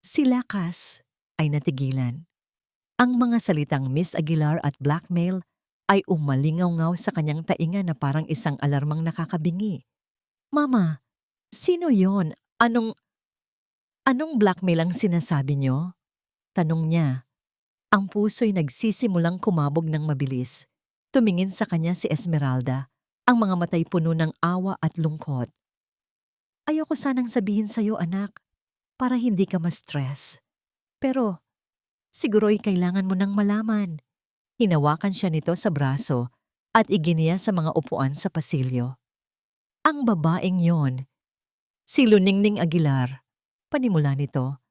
Si Lakas ay natigilan. Ang mga salitang Miss Aguilar at blackmail ay umalingaw-ngaw sa kanyang tainga na parang isang alarmang nakakabingi. Mama, sino yon? Anong blackmail ang sinasabi niyo? Tanong niya. Ang puso'y nagsisimulang kumabog ng mabilis. Tumingin sa kanya si Esmeralda, ang mga matay puno ng awa at lungkot. Ayoko sanang sabihin sa'yo, anak, para hindi ka ma-stress. Pero siguro'y kailangan mo nang malaman. Hinawakan siya nito sa braso at iginiya sa mga upuan sa pasilyo. Ang babaeng yon, si Luningning Aguilar. Panimula nito,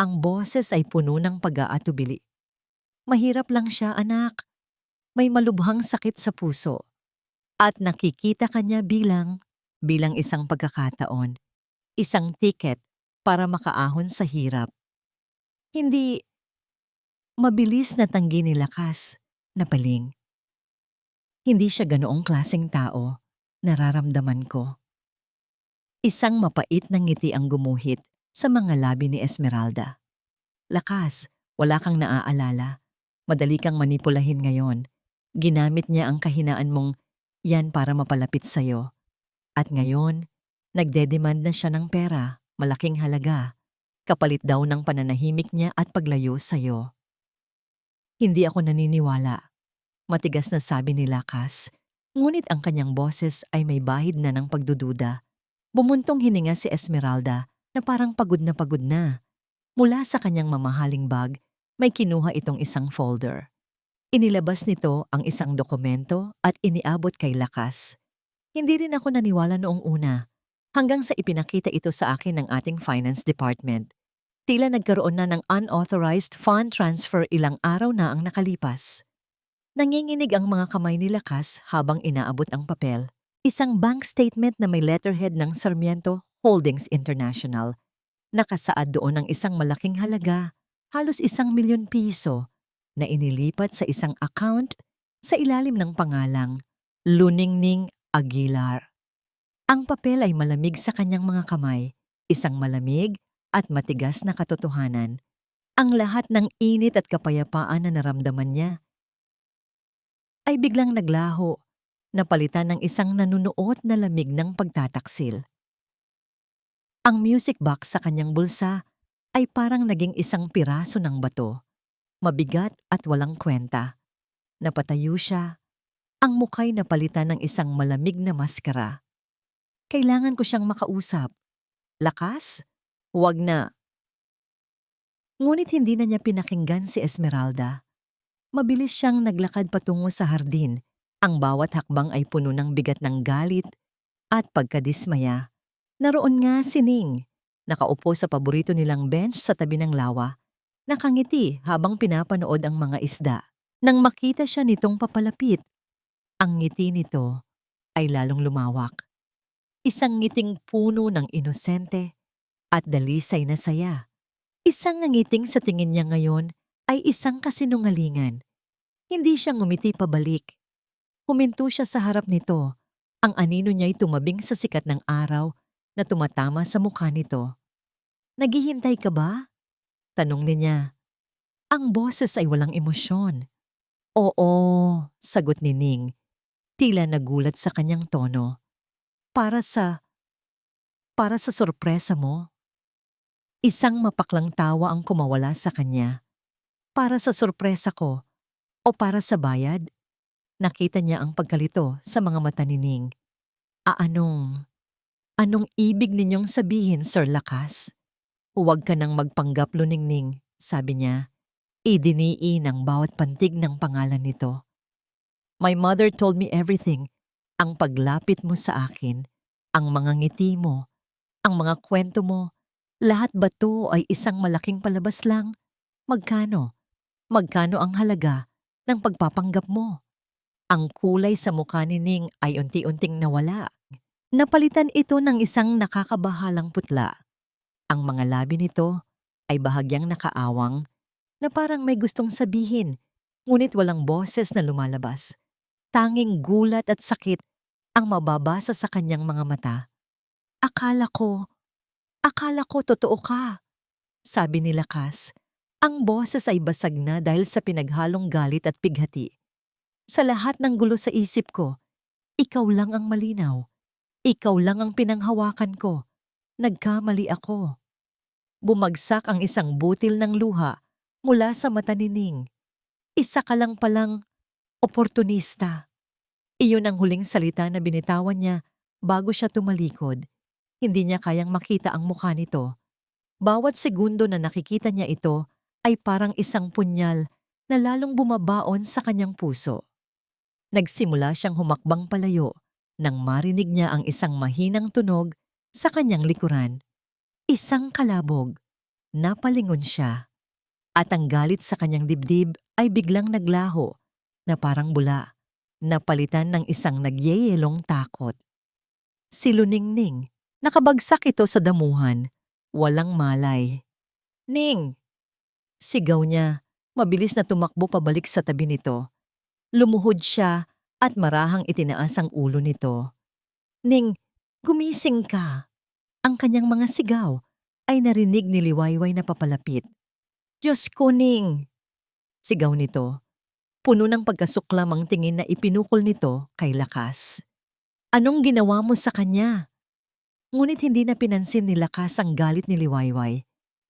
ang boses ay puno ng pag-aatubili. Mahirap lang siya, anak. May malubhang sakit sa puso. At nakikita kanya bilang isang pagkakataon, isang tiket para makaahon sa hirap. Hindi mabilis na tanggi ni Lakas na paling. Hindi siya ganoong klaseng tao, nararamdaman ko. Isang mapait na ngiti ang gumuhit sa mga labi ni Esmeralda. Lakas, wala kang naaalala. Madali kang manipulahin ngayon. Ginamit niya ang kahinaan mong yan para mapalapit sa'yo. At ngayon, nagdedemand na siya ng pera, malaking halaga. Kapalit daw ng pananahimik niya at paglayo sa'yo. Hindi ako naniniwala. Matigas na sabi ni Lakas, ngunit ang kanyang boses ay may bahid na ng pagdududa. Bumuntong hininga si Esmeralda na parang pagod na. Mula sa kanyang mamahaling bag, may kinuha itong isang folder. Inilabas nito ang isang dokumento at iniabot kay Lakas. Hindi rin ako naniwala noong una, hanggang sa ipinakita ito sa akin ng ating finance department. Tila nagkaroon na ng unauthorized fund transfer ilang araw na ang nakalipas. Nanginginig ang mga kamay ni Lakas habang inaabot ang papel. Isang bank statement na may letterhead ng Sarmiento Holdings International. Nakasaad doon ang isang malaking halaga, halos 1,000,000 piso, na inilipat sa isang account sa ilalim ng pangalang Luningning Aguilar. Ang papel ay malamig sa kanyang mga kamay, isang malamig at matigas na katotohanan. Ang lahat ng init at kapayapaan na naramdaman niya ay biglang naglaho, napalitan ng isang nanunuot na lamig ng pagtataksil. Ang music box sa kanyang bulsa ay parang naging isang piraso ng bato, mabigat at walang kwenta. Napatayo siya, ang muka'y napalitan ng isang malamig na maskara. Kailangan ko siyang makausap. Lakas? Huwag na. Ngunit hindi na niya pinakinggan si Esmeralda. Mabilis siyang naglakad patungo sa hardin. Ang bawat hakbang ay puno ng bigat ng galit at pagkadismaya. Naroon nga si Ning, nakaupo sa paborito nilang bench sa tabi ng lawa. Nakangiti habang pinapanood ang mga isda. Nang makita siya nitong papalapit, ang ngiti nito ay lalong lumawak. Isang ngiting puno ng inosente at dalisay na saya. Isang ngiting sa tingin niya ngayon ay isang kasinungalingan. Hindi siya ngumiti pabalik. Huminto siya sa harap nito. Ang anino niya'y tumabing sa sikat ng araw na tumatama sa mukha nito. Naghihintay ka ba? Tanong niya. Ang boses ay walang emosyon. Oo, sagot ni Ning. Tila nagulat sa kanyang tono. Para sa sorpresa mo. Isang mapaklang tawa ang kumawala sa kanya. Para sa sorpresa ko o para sa bayad? Nakita niya ang pagkalito sa mga mata ni Ning. Anong ibig ninyong sabihin, Sir Lakas? Huwag ka nang magpanggap, Luningning, sabi niya. Idinii ng bawat pantig ng pangalan nito. My mother told me everything. Ang paglapit mo sa akin, ang mga ngiti mo, ang mga kwento mo, Lahat ba to ay isang malaking palabas lang? Magkano? Magkano ang halaga ng pagpapanggap mo? Ang kulay sa mukha ni Ning ay unti-unting nawala. Napalitan ito ng isang nakakabahalang putla. Ang mga labi nito ay bahagyang nakaawang na parang may gustong sabihin, ngunit walang boses na lumalabas. Tanging gulat at sakit ang mababasa sa kanyang mga mata. Akala ko totoo ka, sabi ni Lakas. Ang boses ay basag na dahil sa pinaghalong galit at pighati. Sa lahat ng gulo sa isip ko, ikaw lang ang malinaw. Ikaw lang ang pinanghawakan ko. Nagkamali ako. Bumagsak ang isang butil ng luha mula sa mata ni Ning. Isa ka lang palang oportunista. Iyon ang huling salita na binitawan niya bago siya tumalikod. Hindi niya kayang makita ang mukha nito. Bawat segundo na nakikita niya ito ay parang isang punyal na lalong bumabaon sa kanyang puso. Nagsimula siyang humakbang palayo nang marinig niya ang isang mahinang tunog sa kanyang likuran. Isang kalabog. Napalingon siya. At ang galit sa kanyang dibdib ay biglang naglaho na parang bula. Napalitan ng isang nagyeyelong takot. Si Luningning. Nakabagsak ito sa damuhan. Walang malay. Ning! Sigaw niya. Mabilis na tumakbo pabalik sa tabi nito. Lumuhod siya at marahang itinaas ang ulo nito. Ning, gumising ka! Ang kanyang mga sigaw ay narinig ni Liwayway na papalapit. Diyos ko, Ning! Sigaw nito. Puno ng pagkasuklam ang tingin na ipinukol nito kay Lakas. Anong ginawa mo sa kanya? Ngunit hindi na pinansin ni Lakas ang galit ni Liwayway.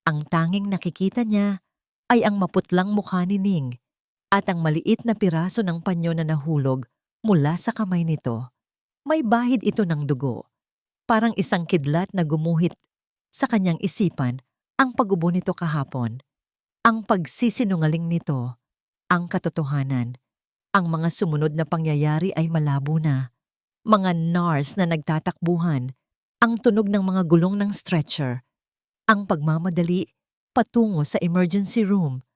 Ang tanging nakikita niya ay ang maputlang mukha ni Ning at ang maliit na piraso ng panyo na nahulog mula sa kamay nito. May bahid ito ng dugo. Parang isang kidlat na gumuhit sa kanyang isipan ang pag-ubo nito kahapon. Ang pagsisinungaling nito, ang katotohanan. Ang mga sumunod na pangyayari ay malabo na. Mga NARS na nagtatakbuhan, ang tunog ng mga gulong ng stretcher, ang pagmamadali patungo sa emergency room.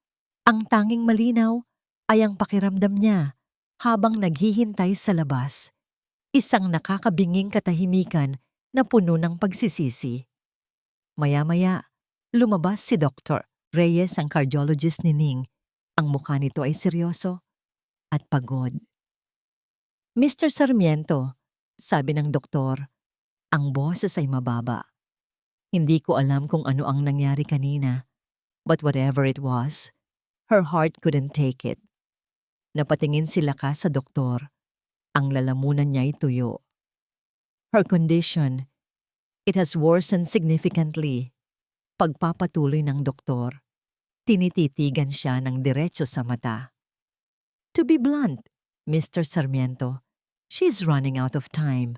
Ang tanging malinaw ay ang pakiramdam niya habang naghihintay sa labas. Isang nakakabinging katahimikan na puno ng pagsisisi. Maya-maya, lumabas si Dr. Reyes, ang cardiologist ni Ning. Ang mukha nito ay seryoso at pagod. Mr. Sarmiento, sabi ng doktor, ang boses ay mababa. Hindi ko alam kung ano ang nangyari kanina, but whatever it was, her heart couldn't take it. Napatingin si Lakas sa doktor. Ang lalamunan niya ay tuyo. Her condition, it has worsened significantly. Pagpapatuloy ng doktor, tinititigan siya ng diretso sa mata. To be blunt, Mr. Sarmiento, she's running out of time.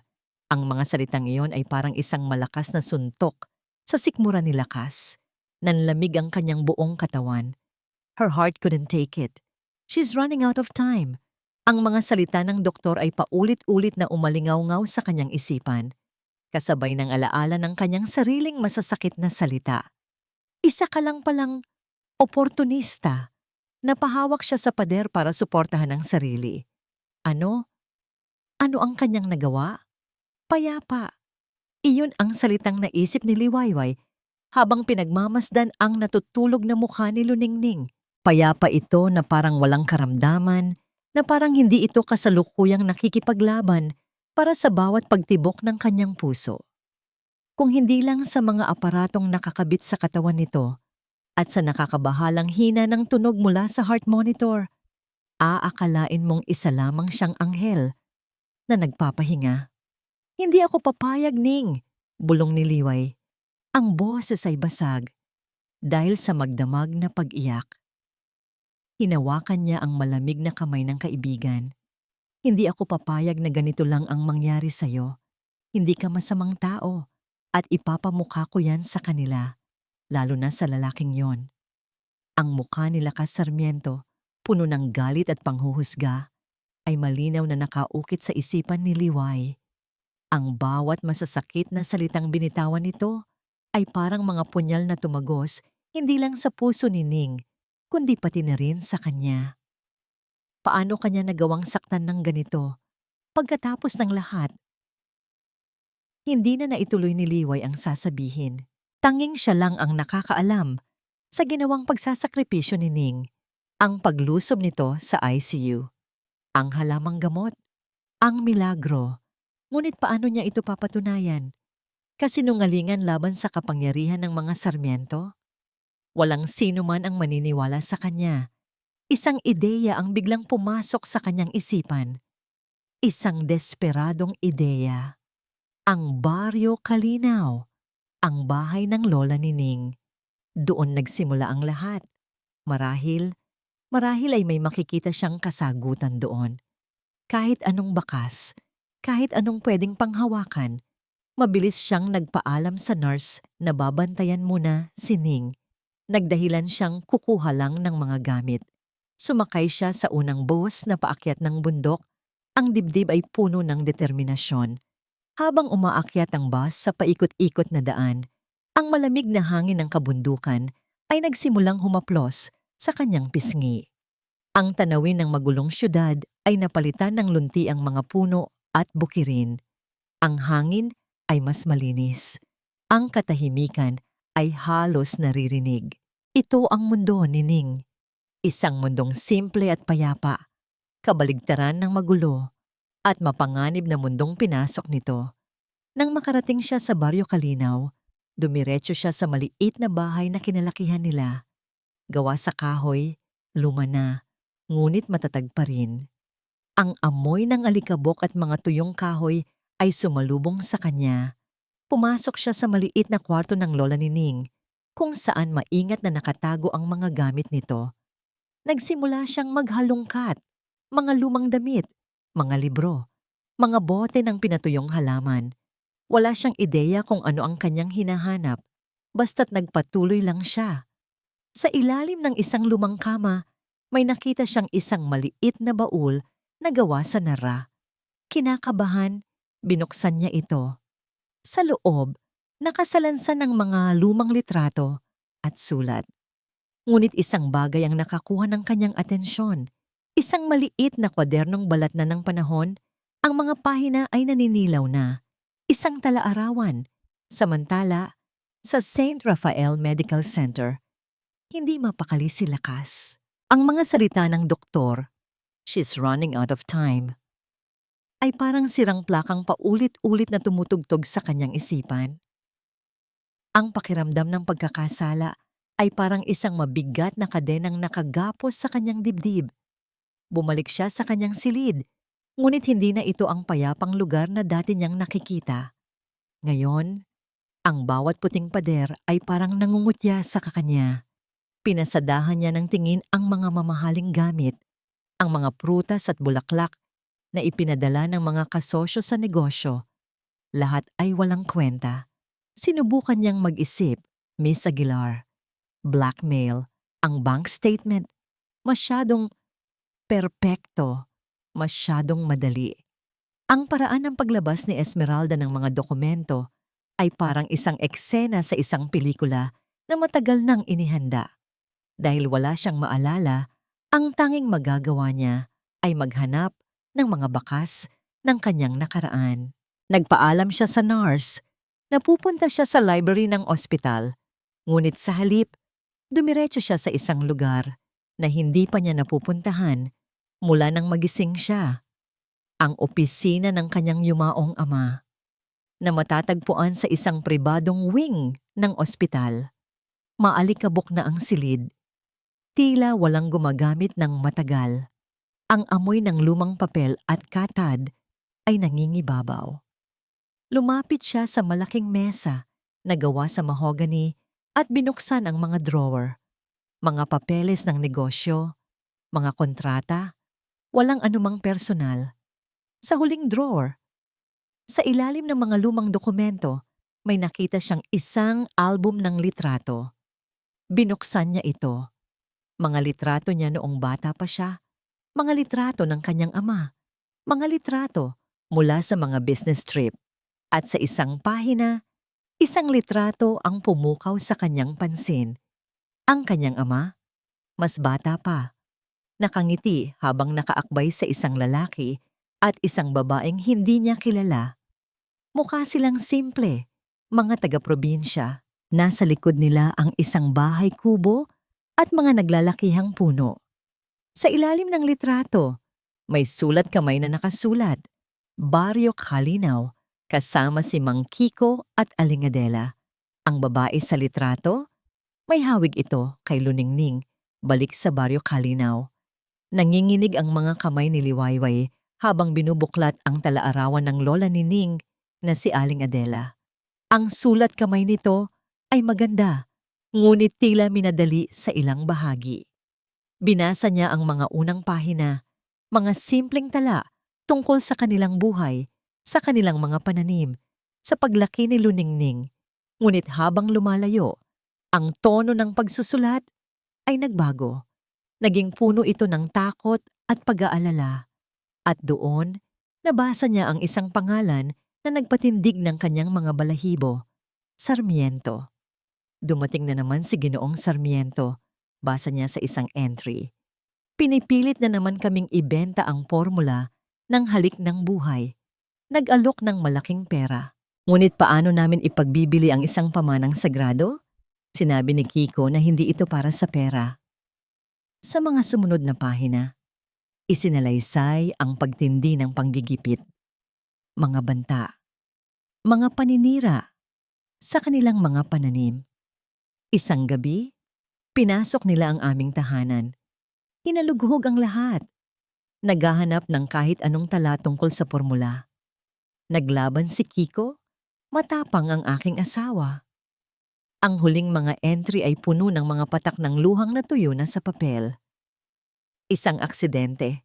Ang mga salitang iyon ay parang isang malakas na suntok sa sikmura ni Lakas. Nanlamig ang kanyang buong katawan. Her heart couldn't take it. She's running out of time. Ang mga salita ng doktor ay paulit-ulit na umalingaw-ngaw sa kanyang isipan, kasabay ng alaala ng kanyang sariling masasakit na salita. Isa ka lang palang oportunista. Napahawak siya sa pader para suportahan ang sarili. Ano? Ano ang kanyang nagawa? Payapa. Iyon ang salitang naisip ni Liwayway habang pinagmamasdan ang natutulog na mukha ni Luningning. Payapa ito na parang walang karamdaman, na parang hindi ito kasalukuyang nakikipaglaban para sa bawat pagtibok ng kanyang puso. Kung hindi lang sa mga aparatong nakakabit sa katawan nito at sa nakakabahalang hina ng tunog mula sa heart monitor, aakalain mong isa lamang siyang anghel na nagpapahinga. Hindi ako papayag, Ning, bulong ni Liway. Ang boses ay basag dahil sa magdamag na pag-iyak. Hinawakan niya ang malamig na kamay ng kaibigan. Hindi ako papayag na ganito lang ang mangyari sa'yo. Hindi ka masamang tao at ipapamukha ko yan sa kanila, lalo na sa lalaking yon. Ang mukha ni Lakas Sarmiento, puno ng galit at panghuhusga, ay malinaw na nakaukit sa isipan ni Liway. Ang bawat masasakit na salitang binitawan nito ay parang mga punyal na tumagos hindi lang sa puso ni Ning, kundi pati na rin sa kanya. Paano kanya nagawang saktan ng ganito? Pagkatapos ng lahat, hindi na naituloy ni Liway ang sasabihin. Tanging siya lang ang nakakaalam sa ginawang pagsasakripisyo ni Ning, ang paglusob nito sa ICU, ang halamang gamot, ang milagro. Ngunit paano niya ito papatunayan? Kasinungalingan laban sa kapangyarihan ng mga Sarmiento? Walang sino man ang maniniwala sa kanya. Isang ideya ang biglang pumasok sa kanyang isipan. Isang desperadong ideya. Ang Baryo Kalinaw, ang bahay ng lola ni Ning. Doon nagsimula ang lahat. Marahil ay may makikita siyang kasagutan doon. Kahit anong bakas, kahit anong pwedeng panghawakan, mabilis siyang nagpaalam sa nurse na babantayan muna si Ning. Nagdahilan siyang kukuha lang ng mga gamit. Sumakay siya sa unang bus na paakyat ng bundok. Ang dibdib ay puno ng determinasyon. Habang umaakyat ang bus sa paikot-ikot na daan, ang malamig na hangin ng kabundukan ay nagsimulang humaplos sa kanyang pisngi. Ang tanawin ng magulong syudad ay napalitan ng lunti ang mga puno at bukirin. Ang hangin ay mas malinis. Ang katahimikan ay halos naririnig. Ito ang mundo ni Ning. Isang mundong simple at payapa, kabaligtaran ng magulo, at mapanganib na mundong pinasok nito. Nang makarating siya sa Baryo Kalinaw, dumiretso siya sa maliit na bahay na kinalakihan nila. Gawa sa kahoy, luma na, ngunit matatag pa rin. Ang amoy ng alikabok at mga tuyong kahoy ay sumalubong sa kanya. Pumasok siya sa maliit na kwarto ng lola ni Ning, kung saan maingat na nakatago ang mga gamit nito. Nagsimula siyang maghalungkat, mga lumang damit, mga libro, mga bote ng pinatuyong halaman. Wala siyang ideya kung ano ang kanyang hinahanap, basta't nagpatuloy lang siya. Sa ilalim ng isang lumang kama, may nakita siyang isang maliit na baul na gawa sa nara. Kinakabahan, binuksan niya ito. Sa loob, nakasalansan ng mga lumang litrato at sulat. Ngunit isang bagay ang nakakuha ng kanyang atensyon. Isang maliit na kwadernong balat na ng panahon, ang mga pahina ay naninilaw na. Isang talaarawan. Samantala, sa St. Raphael Medical Center, hindi mapakali si Lakas. Ang mga salita ng doktor, "She's running out of time," ay parang sirang plakang paulit-ulit na tumutugtog sa kanyang isipan. Ang pakiramdam ng pagkakasala ay parang isang mabigat na kadenang nakagapos sa kanyang dibdib. Bumalik siya sa kanyang silid, ngunit hindi na ito ang payapang lugar na dati niyang nakikita. Ngayon, ang bawat puting pader ay parang nangungutya sa kakanya. Pinasadahan niya ng tingin ang mga mamahaling gamit, ang mga prutas at bulaklak na ipinadala ng mga kasosyo sa negosyo. Lahat ay walang kwenta. Sinubukan niyang mag-isip, Miss Aguilar. Blackmail, ang bank statement, masyadong perpekto, masyadong madali. Ang paraan ng paglabas ni Esmeralda ng mga dokumento ay parang isang eksena sa isang pelikula na matagal nang inihanda. Dahil wala siyang maalala, ang tanging magagawa niya ay maghanap ng mga bakas ng kanyang nakaraan. Nagpaalam siya sa nurse na pupunta siya sa library ng ospital, ngunit sa halip, dumiretso siya sa isang lugar na hindi pa niya napupuntahan mula nang magising siya. Ang opisina ng kanyang yumaong ama, na matatagpuan sa isang pribadong wing ng ospital. Maalikabok na ang silid. Tila walang gumagamit ng matagal. Ang amoy ng lumang papel at katad ay nangingibabaw. Lumapit siya sa malaking mesa na gawa sa mahogany at binuksan ang mga drawer. Mga papeles ng negosyo, mga kontrata, walang anumang personal. Sa huling drawer, sa ilalim ng mga lumang dokumento, may nakita siyang isang album ng litrato. Binuksan niya ito. Mga litrato niya noong bata pa siya, mga litrato ng kanyang ama, mga litrato mula sa mga business trip. At sa isang pahina, Isang litrato ang pumukaw sa kanyang pansin. Ang kanyang ama, mas bata pa, nakangiti habang nakaakbay sa isang lalaki at isang babaeng hindi niya kilala. Mukha silang simple, mga taga-probinsya. Nasa likod nila ang isang bahay kubo at mga naglalakihang puno. Sa ilalim ng litrato, may sulat kamay na nakasulat, Baryo Kalinaw, kasama si Mang Kiko at Aling Adela. Ang babae sa litrato, may hawig ito kay Luningning, balik sa Baryo Kalinaw. Nanginginig ang mga kamay ni Liwayway habang binubuklat ang talaarawan ng lola ni Ning na si Aling Adela. Ang sulat kamay nito ay maganda, ngunit tila minadali sa ilang bahagi. Binasa niya ang mga unang pahina, mga simpleng tala tungkol sa kanilang buhay, sa kanilang mga pananim, sa paglaki ni Luningning. Ngunit habang lumalayo, ang tono ng pagsusulat ay nagbago. Naging puno ito ng takot at pag-aalala. At doon, nabasa niya ang isang pangalan na nagpatindig ng kanyang mga balahibo, Sarmiento. Dumating na naman si Ginoong Sarmiento, basa niya sa isang entry. Pinipilit na naman kaming ibenta ang formula ng halik ng buhay. Nag-alok ng malaking pera. Ngunit paano namin ipagbibili ang isang pamanang sagrado? Sinabi ni Kiko na hindi ito para sa pera. Sa mga sumunod na pahina, isinalaysay ang pagtindi ng panggigipit. Mga banta, mga paninira, sa kanilang mga pananim. Isang gabi, pinasok nila ang aming tahanan. Hinalughog ang lahat. Naghahanap ng kahit anong tala tungkol sa formula. Naglaban si Kiko, matapang ang aking asawa. Ang huling mga entry ay puno ng mga patak ng luhang na tuyo na sa papel. Isang aksidente,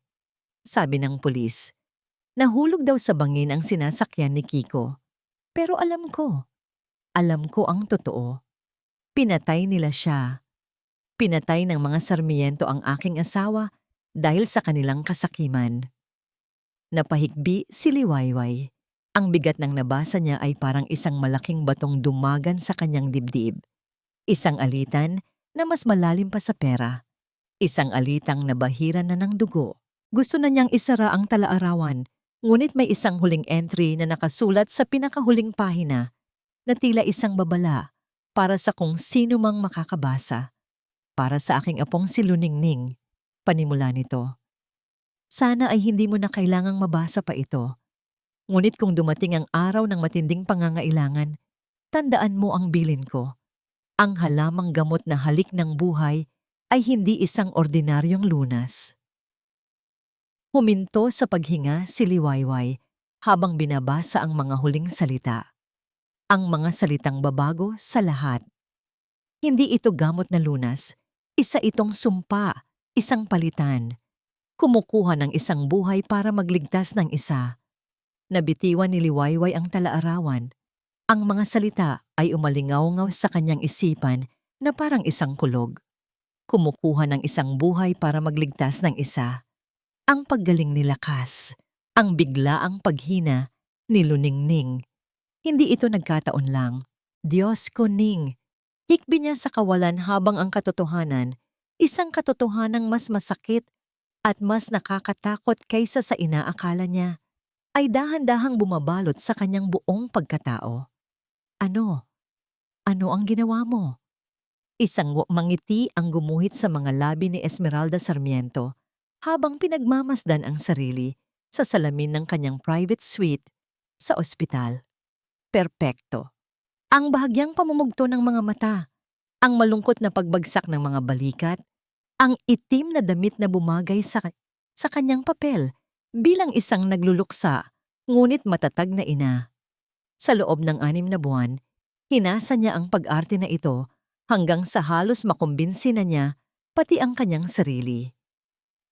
sabi ng pulis. Nahulog daw sa bangin ang sinasakyan ni Kiko. Pero alam ko ang totoo. Pinatay nila siya. Pinatay ng mga Sarmiento ang aking asawa dahil sa kanilang kasakiman. Napahigbi si Liwayway. Ang bigat ng nabasa niya ay parang isang malaking batong dumagan sa kanyang dibdib. Isang alitan na mas malalim pa sa pera. Isang alitang nabahiran na ng dugo. Gusto na niyang isara ang talaarawan, ngunit may isang huling entry na nakasulat sa pinakahuling pahina na tila isang babala para sa kung sino mang makakabasa. Para sa aking apong si Luningning, panimula nito. Sana ay hindi mo na kailangang mabasa pa ito. Ngunit kung dumating ang araw ng matinding pangangailangan, tandaan mo ang bilin ko. Ang halamang gamot na halik ng buhay ay hindi isang ordinaryong lunas. Huminto sa paghinga si Liwayway habang binabasa ang mga huling salita. Ang mga salitang babago sa lahat. Hindi ito gamot na lunas, isa itong sumpa, isang palitan. Kumukuha ng isang buhay para magligtas ng isa. Nabitiwan ni Liwayway ang talaarawan. Ang mga salita ay umalingaw-ngaw sa kanyang isipan na parang isang kulog. Kumukuha ng isang buhay para magligtas ng isa. Ang paggaling ni Lakas, ang biglaang paghina ni Luningning. Hindi ito nagkataon lang. Diyos ko, Ning. Hikbi niya sa kawalan habang ang katotohanan, isang katotohanang mas masakit at mas nakakatakot kaysa sa inaakala niya, ay dahan-dahang bumabalot sa kanyang buong pagkatao. Ano? Ano ang ginawa mo? Isang mangiti ang gumuhit sa mga labi ni Esmeralda Sarmiento habang pinagmamasdan ang sarili sa salamin ng kanyang private suite sa ospital. Perpekto. Ang bahagyang pamumugto ng mga mata, ang malungkot na pagbagsak ng mga balikat, ang itim na damit na bumagay sa kanyang papel bilang isang nagluluksa, ngunit matatag na ina. Sa loob ng 6 na buwan, hinasa niya ang pag-arte na ito hanggang sa halos makumbinsi na niya pati ang kanyang sarili.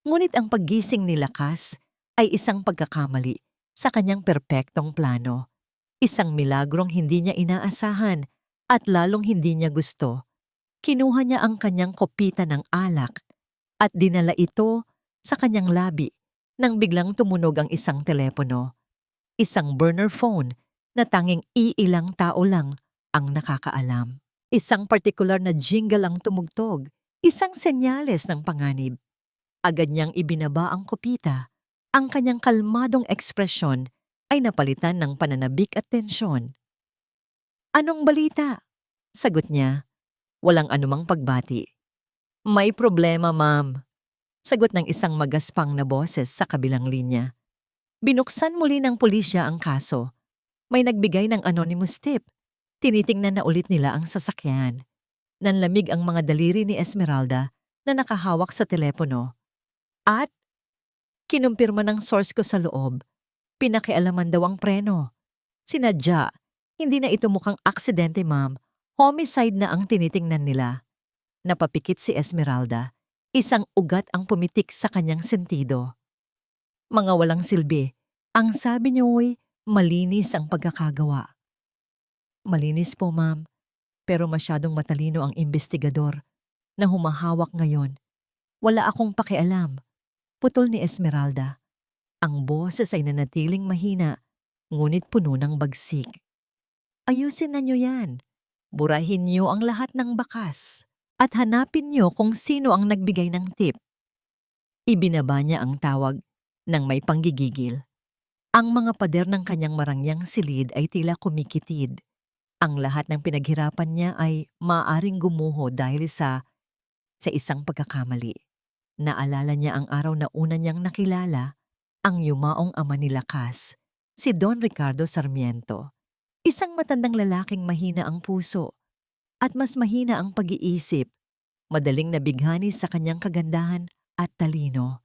Ngunit ang paggising ni Lakas ay isang pagkakamali sa kanyang perpektong plano. Isang milagrong hindi niya inaasahan at lalong hindi niya gusto. Kinuha niya ang kanyang kopita ng alak at dinala ito sa kanyang labi nang biglang tumunog ang isang telepono. Isang burner phone na tanging iilang tao lang ang nakakaalam. Isang partikular na jingle ang tumugtog, isang senyales ng panganib. Agad niyang ibinaba ang kopita. Ang kanyang kalmadong ekspresyon ay napalitan ng pananabik at tensyon. "Anong balita?" Sagot niya, walang anumang pagbati. "May problema, ma'am." Sagot ng isang magaspang na boses sa kabilang linya. Binuksan muli ng pulisya ang kaso. May nagbigay ng anonymous tip. Tinitingnan na ulit nila ang sasakyan. Nanlamig ang mga daliri ni Esmeralda na nakahawak sa telepono. At kinumpirma ng source ko sa loob, pinakialaman daw ang preno. Sinadya, hindi na ito mukhang aksidente, ma'am. Homicide na ang tinitingnan nila. Napapikit si Esmeralda. Isang ugat ang pumitik sa kanyang sentido. "Mga walang silbi. Ang sabi niyo'y malinis ang pagkakagawa." "Malinis po, ma'am. Pero masyadong matalino ang investigador na humahawak ngayon. Wala akong pakialam." Putol ni Esmeralda. Ang boses ay nanatiling mahina, ngunit puno ng bagsik. "Ayusin na niyo yan. Burahin niyo ang lahat ng bakas. At hanapin niyo kung sino ang nagbigay ng tip." Ibinaba niya ang tawag ng may panggigigil. Ang mga pader ng kanyang marangyang silid ay tila kumikitid. Ang lahat ng pinaghirapan niya ay maaaring gumuho dahil sa isang pagkakamali. Naalala niya ang araw na una niyang nakilala ang yumaong ama ni Lakas, si Don Ricardo Sarmiento. Isang matandang lalaking mahina ang puso at mas mahina ang pag-iisip, madaling nabighani sa kanyang kagandahan at talino.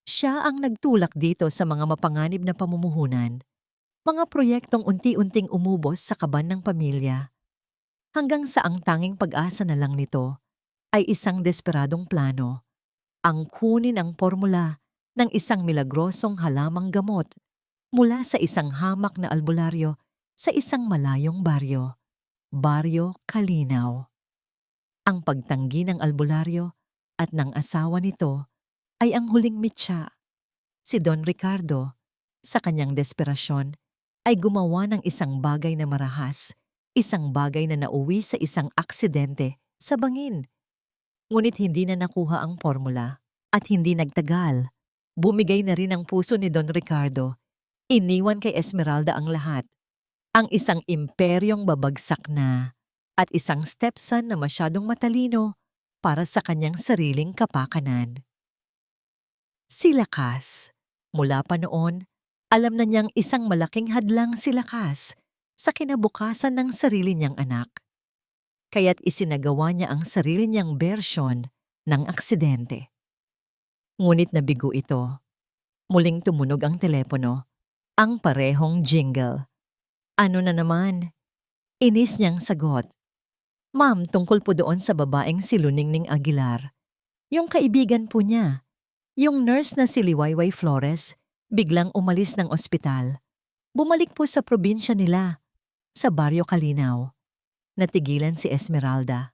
Siya ang nagtulak dito sa mga mapanganib na pamumuhunan, mga proyektong unti-unting umubos sa kaban ng pamilya, hanggang sa ang tanging pag-asa na lang nito ay isang desperadong plano, ang kunin ang formula ng isang milagrosong halamang gamot mula sa isang hamak na albularyo sa isang malayong baryo, Baryo Kalinaw. Ang pagtanggi ng albularyo at ng asawa nito ay ang huling mitya. Si Don Ricardo, sa kanyang desperasyon, ay gumawa ng isang bagay na marahas, isang bagay na nauwi sa isang aksidente sa bangin. Ngunit hindi na nakuha ang formula at hindi nagtagal. Bumigay na rin ang puso ni Don Ricardo. Iniwan kay Esmeralda ang lahat. Ang isang imperyong babagsak na at isang stepson na masyadong matalino para sa kanyang sariling kapakanan. Si Lakas, mula pa noon, alam na niyang isang malaking hadlang si Lakas sa kinabukasan ng sarili niyang anak. Kaya't isinagawa niya ang sarili niyang bersyon ng aksidente. Ngunit nabigo ito. Muling tumunog ang telepono, ang parehong jingle. Ano na naman? Inis niyang sagot. "Ma'am, tungkol po doon sa babaeng si Luningning Aguilar. Yung kaibigan po niya, yung nurse na si Liwayway Flores, biglang umalis ng ospital. Bumalik po sa probinsya nila, sa Baryo Kalinaw." Natigilan si Esmeralda.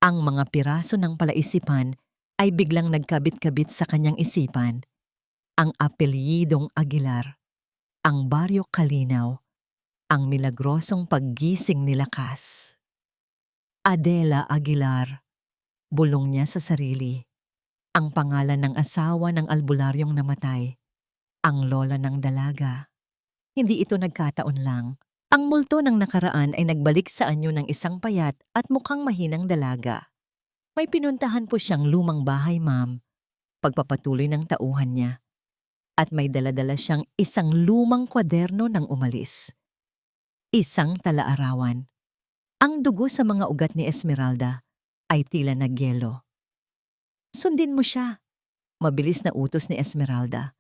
Ang mga piraso ng palaisipan ay biglang nagkabit-kabit sa kanyang isipan. Ang apelyidong Aguilar, ang Baryo Kalinaw, ang milagrosong paggising ni Lakas. Adela Aguilar, bulong niya sa sarili. Ang pangalan ng asawa ng albularyong namatay, ang lola ng dalaga. Hindi ito nagkataon lang. Ang multo ng nakaraan ay nagbalik sa anyo ng isang payat at mukhang mahinang dalaga. May pinuntahan po siyang lumang bahay, ma'am, pagpapatuloy ng tauhan niya. At may daladala siyang isang lumang kwaderno nang umalis. Isang talaarawan. Ang dugo sa mga ugat ni Esmeralda ay tila nagyelo. "Sundin mo siya," mabilis na utos ni Esmeralda.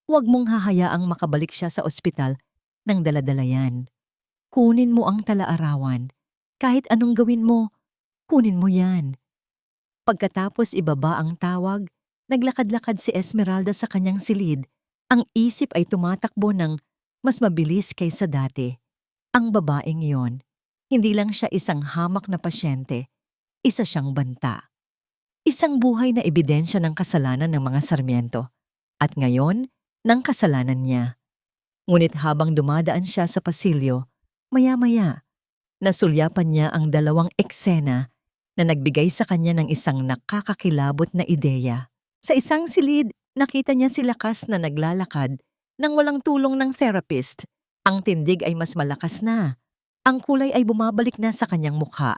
"Huwag mong hahayaang makabalik siya sa ospital ng daladala yan. Kunin mo ang talaarawan. Kahit anong gawin mo, kunin mo yan." Pagkatapos ibaba ang tawag, naglakad-lakad si Esmeralda sa kanyang silid. Ang isip ay tumatakbo ng mas mabilis kaysa dati. Ang babaeng iyon, hindi lang siya isang hamak na pasyente, isa siyang banta. Isang buhay na ebidensya ng kasalanan ng mga Sarmiento. At ngayon, ng kasalanan niya. Ngunit habang dumadaan siya sa pasilyo, maya-maya, Nasulyapan niya ang dalawang eksena na nagbigay sa kanya ng isang nakakakilabot na ideya. Sa isang silid, nakita niya si Lakas na naglalakad nang walang tulong ng therapist. Ang tindig ay mas malakas na. Ang kulay ay bumabalik na sa kanyang mukha.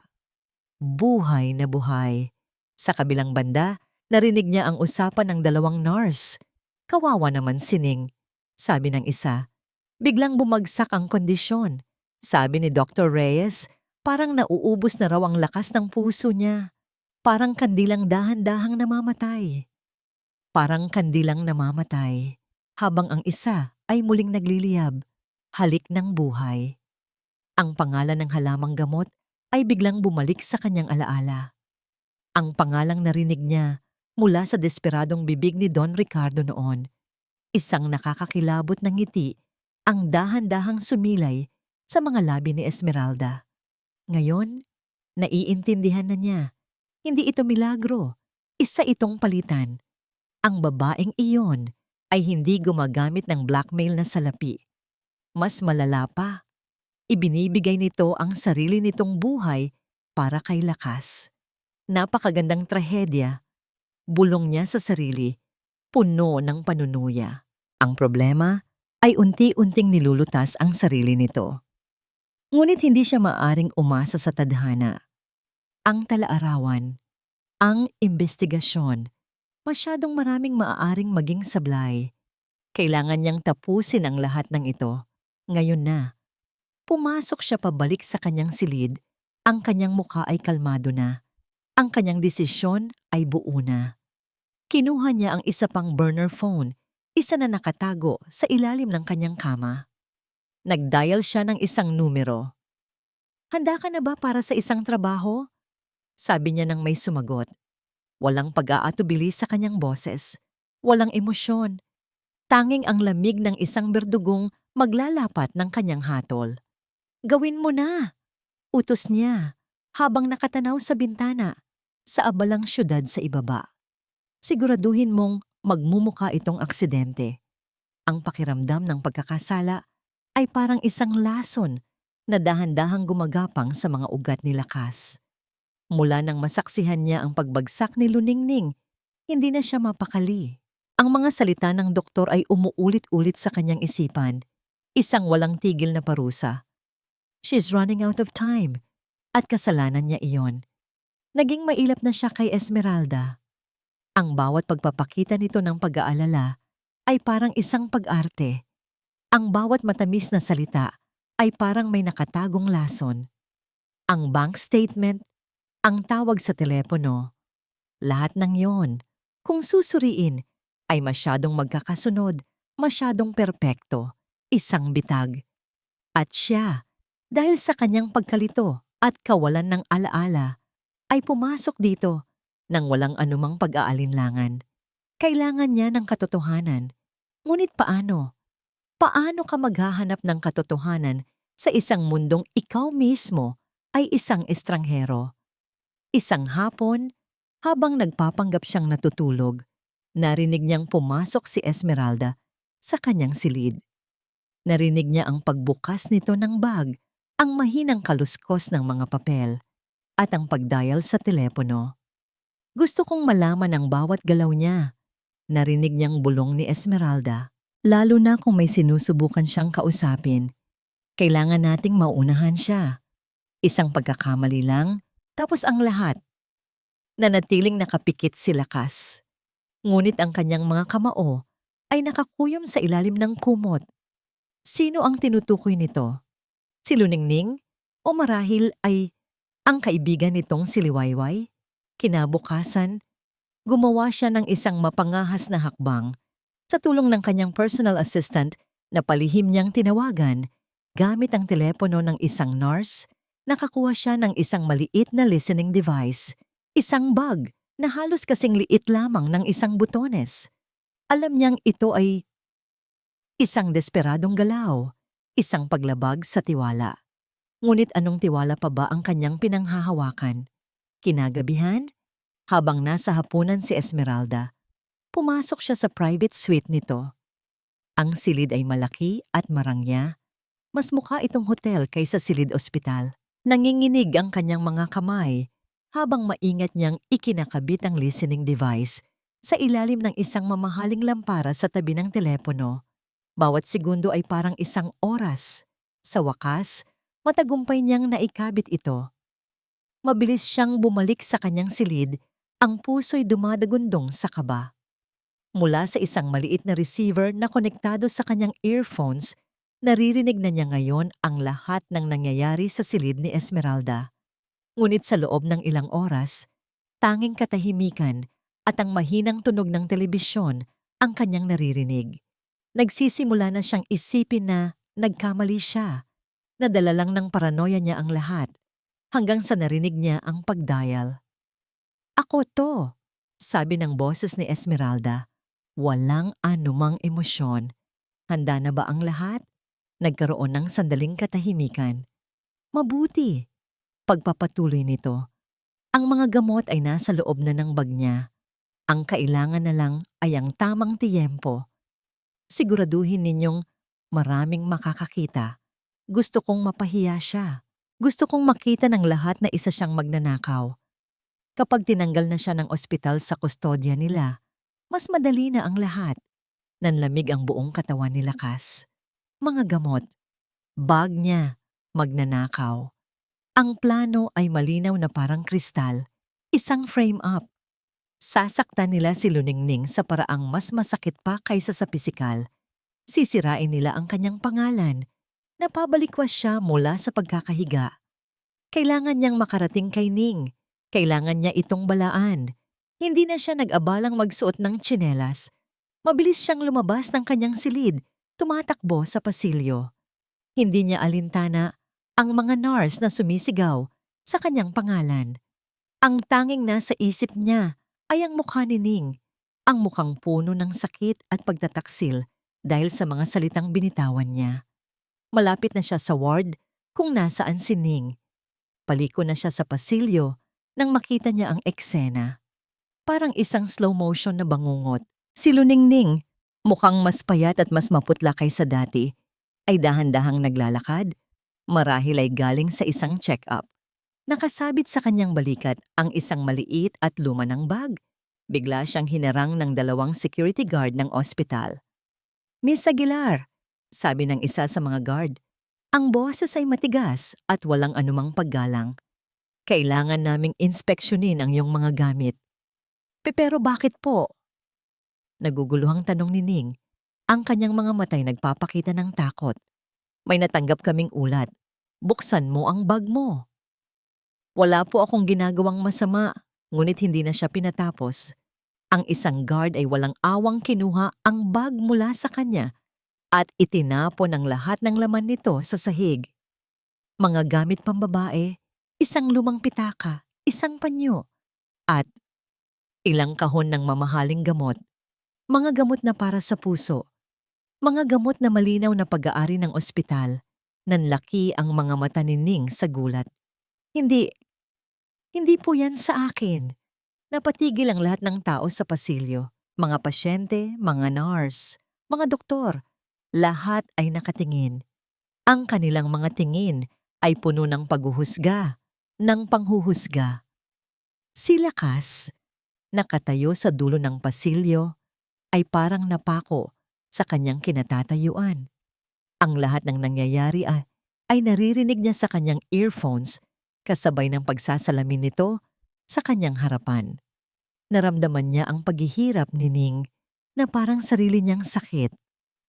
Buhay na buhay. Sa kabilang banda, narinig niya ang usapan ng dalawang nurse. Kawawa naman sining, sabi ng isa. Biglang bumagsak ang kondisyon. Sabi ni Dr. Reyes, parang nauubos na raw ang lakas ng puso niya. Parang kandilang dahan-dahang namamatay. Parang kandilang namamatay. Habang ang isa ay muling nagliliyab. Halik ng buhay. Ang pangalan ng halamang gamot ay biglang bumalik sa kanyang alaala. Ang pangalang narinig niya mula sa desperadong bibig ni Don Ricardo noon. Isang nakakakilabot na ngiti ang dahan-dahang sumilay sa mga labi ni Esmeralda. Ngayon, naiintindihan na niya. Hindi ito milagro. Isa itong palitan. Ang babaeng iyon ay hindi gumagamit ng blackmail na salapi. Mas malala pa. Ibinibigay nito ang sarili nitong buhay para kay Lakas. Napakagandang trahedya. Bulong niya sa sarili, puno ng panunuya. Ang problema ay unti-unting nilulutas ang sarili nito. Ngunit hindi siya maaring umasa sa tadhana. Ang talaarawan, ang investigasyon, masyadong maraming maaaring maging sablay. Kailangan niyang tapusin ang lahat ng ito. Ngayon na. Pumasok siya pabalik sa kanyang silid, ang kanyang mukha ay kalmado na. Ang kanyang desisyon ay buo na. Kinuha niya ang isa pang burner phone, isa na nakatago sa ilalim ng kanyang kama. Nag-dial siya ng isang numero. Handa ka na ba para sa isang trabaho? Sabi niya nang may sumagot. Walang pag-aatubili sa kanyang boses. Walang emosyon. Tanging ang lamig ng isang berdugong maglalapat ng kanyang hatol. Gawin mo na! Utos niya habang nakatanaw sa bintana sa abalang syudad sa ibaba. Siguraduhin mong magmumuka itong aksidente. Ang pakiramdam ng pagkakasala ay parang isang lason na dahan-dahang gumagapang sa mga ugat ni Lakas. Mula nang masaksihan niya ang pagbagsak ni Luningning, hindi na siya mapakali. Ang mga salita ng doktor ay umuulit-ulit sa kanyang isipan, isang walang tigil na parusa. She's running out of time, at kasalanan niya iyon. Naging mailap na siya kay Esmeralda. Ang bawat pagpapakita nito ng pag-aalala ay parang isang pag-arte. Ang bawat matamis na salita ay parang may nakatagong lason. Ang bank statement, ang tawag sa telepono, lahat ng yon, kung susuriin, ay masyadong magkakasunod, masyadong perpekto, isang bitag. At siya, dahil sa kanyang pagkalito at kawalan ng alaala, ay pumasok dito nang walang anumang pag-aalinlangan. Kailangan niya ng katotohanan. Ngunit paano? Paano ka maghahanap ng katotohanan sa isang mundong ikaw mismo ay isang estranghero? Isang hapon, habang nagpapanggap siyang natutulog, narinig niyang pumasok si Esmeralda sa kanyang silid. Narinig niya ang pagbukas nito ng bag, ang mahinang kaluskos ng mga papel, at ang pagdial sa telepono. Gusto kong malaman ang bawat galaw niya. Narinig niyang bulong ni Esmeralda, lalo na kung may sinusubukan siyang kausapin. Kailangan nating maunahan siya. Isang pagkakamali lang, tapos ang lahat. Nanatiling nakapikit si Lakas. Ngunit ang kanyang mga kamao ay nakakuyom sa ilalim ng kumot. Sino ang tinutukoy nito? Si Luningning? O marahil ay ang kaibigan nitong si Liwayway? Kinabukasan, gumawa siya ng isang mapangahas na hakbang sa tulong ng kanyang personal assistant na palihim niyang tinawagan gamit ang telepono ng isang nurse. Nakakuha siya ng isang maliit na listening device, isang bag na halos kasing liit lamang ng isang butones. Alam niyang ito ay isang desperadong galaw, isang paglabag sa tiwala. Ngunit anong tiwala pa ba ang kanyang pinanghahawakan? Kinagabihan, habang nasa hapunan si Esmeralda, pumasok siya sa private suite nito. Ang silid ay malaki at marangya. Mas mukha itong hotel kaysa silid ospital. Nanginginig ang kanyang mga kamay habang maingat niyang ikinakabit ang listening device sa ilalim ng isang mamahaling lampara sa tabi ng telepono. Bawat segundo ay parang isang oras. Sa wakas, matagumpay niyang naikabit ito. Mabilis siyang bumalik sa kanyang silid, ang puso'y dumadagundong sa kaba. Mula sa isang maliit na receiver na konektado sa kanyang earphones, naririnig na niya ngayon ang lahat ng nangyayari sa silid ni Esmeralda. Ngunit sa loob ng ilang oras, tanging katahimikan at ang mahinang tunog ng telebisyon ang kanyang naririnig. Nagsisimula na siyang isipin na nagkamali siya. Nadala lang ng paranoia niya ang lahat hanggang sa narinig niya ang pagdial. "Ako to," sabi ng boses ni Esmeralda. Walang anumang emosyon. Handa na ba ang lahat? Nagkaroon ng sandaling katahimikan. Mabuti. Pagpapatuloy nito. Ang mga gamot ay nasa loob na ng bag niya. Ang kailangan na lang ay ang tamang tiyempo. Siguraduhin ninyong maraming makakakita. Gusto kong mapahiya siya. Gusto kong makita ng lahat na isa siyang magnanakaw. Kapag tinanggal na siya ng ospital sa kustodya nila, mas madali na ang lahat. Nanlamig ang buong katawan ni Lakas. Mga gamot. Bag niya. Magnanakaw. Ang plano ay malinaw na parang kristal. Isang frame-up. Sasaktan nila si Luningning sa paraang mas masakit pa kaysa sa pisikal. Sisirain nila ang kanyang pangalan. Napabalikwas siya mula sa pagkakahiga. Kailangan niyang makarating kay Ning. Kailangan niya itong balaan. Hindi na siya nag-abalang magsuot ng tsinelas. Mabilis siyang lumabas ng kanyang silid, tumatakbo sa pasilyo. Hindi niya alintana ang mga nurse na sumisigaw sa kanyang pangalan. Ang tanging nasa isip niya ay ang mukha ni Ning, ang mukhang puno ng sakit at pagtataksil dahil sa mga salitang binitawan niya. Malapit na siya sa ward kung nasaan si Ning. Paliko na siya sa pasilyo nang makita niya ang eksena. Parang isang slow motion na bangungot. Si Luningning, mukhang mas payat at mas maputla kaysa dati, ay dahan-dahang naglalakad. Marahil ay galing sa isang check-up. Nakasabit sa kanyang balikat ang isang maliit at lumanang bag. Bigla siyang hinarang ng 2 security guard ng ospital. "Miss Aguilar," sabi ng isa sa mga guard. Ang boses ay matigas at walang anumang paggalang. "Kailangan naming inspeksyonin ang iyong mga gamit." Pero bakit po?" Naguguluhang tanong ni Ning. Ang kanyang mga matay nagpapakita ng takot. "May natanggap kaming ulat. Buksan mo ang bag mo." "Wala po akong ginagawang masama," ngunit hindi na siya pinatapos. Ang isang guard ay walang awang kinuha ang bag mula sa kanya at itinapon ang lahat ng laman nito sa sahig. Mga gamit pambabae, isang lumang pitaka, isang panyo, at ilang kahon ng mamahaling gamot. Mga gamot na para sa puso. Mga gamot na malinaw na pag-aari ng ospital. Nanlaki ang mga mata ni Ning sa gulat. Hindi po yan sa akin." Napatigil ang lahat ng tao sa pasilyo. Mga pasyente, mga nurse, mga doktor. Lahat ay nakatingin. Ang kanilang mga tingin ay puno ng paghuhusga, ng panghuhusga. Si Lakas, nakatayo sa dulo ng pasilyo, ay parang napako sa kanyang kinatatayuan. Ang lahat ng nangyayari ay naririnig niya sa kanyang earphones kasabay ng pagsasalamin nito sa kanyang harapan. Naramdaman niya ang paghihirap ni Ning na parang sarili niyang sakit.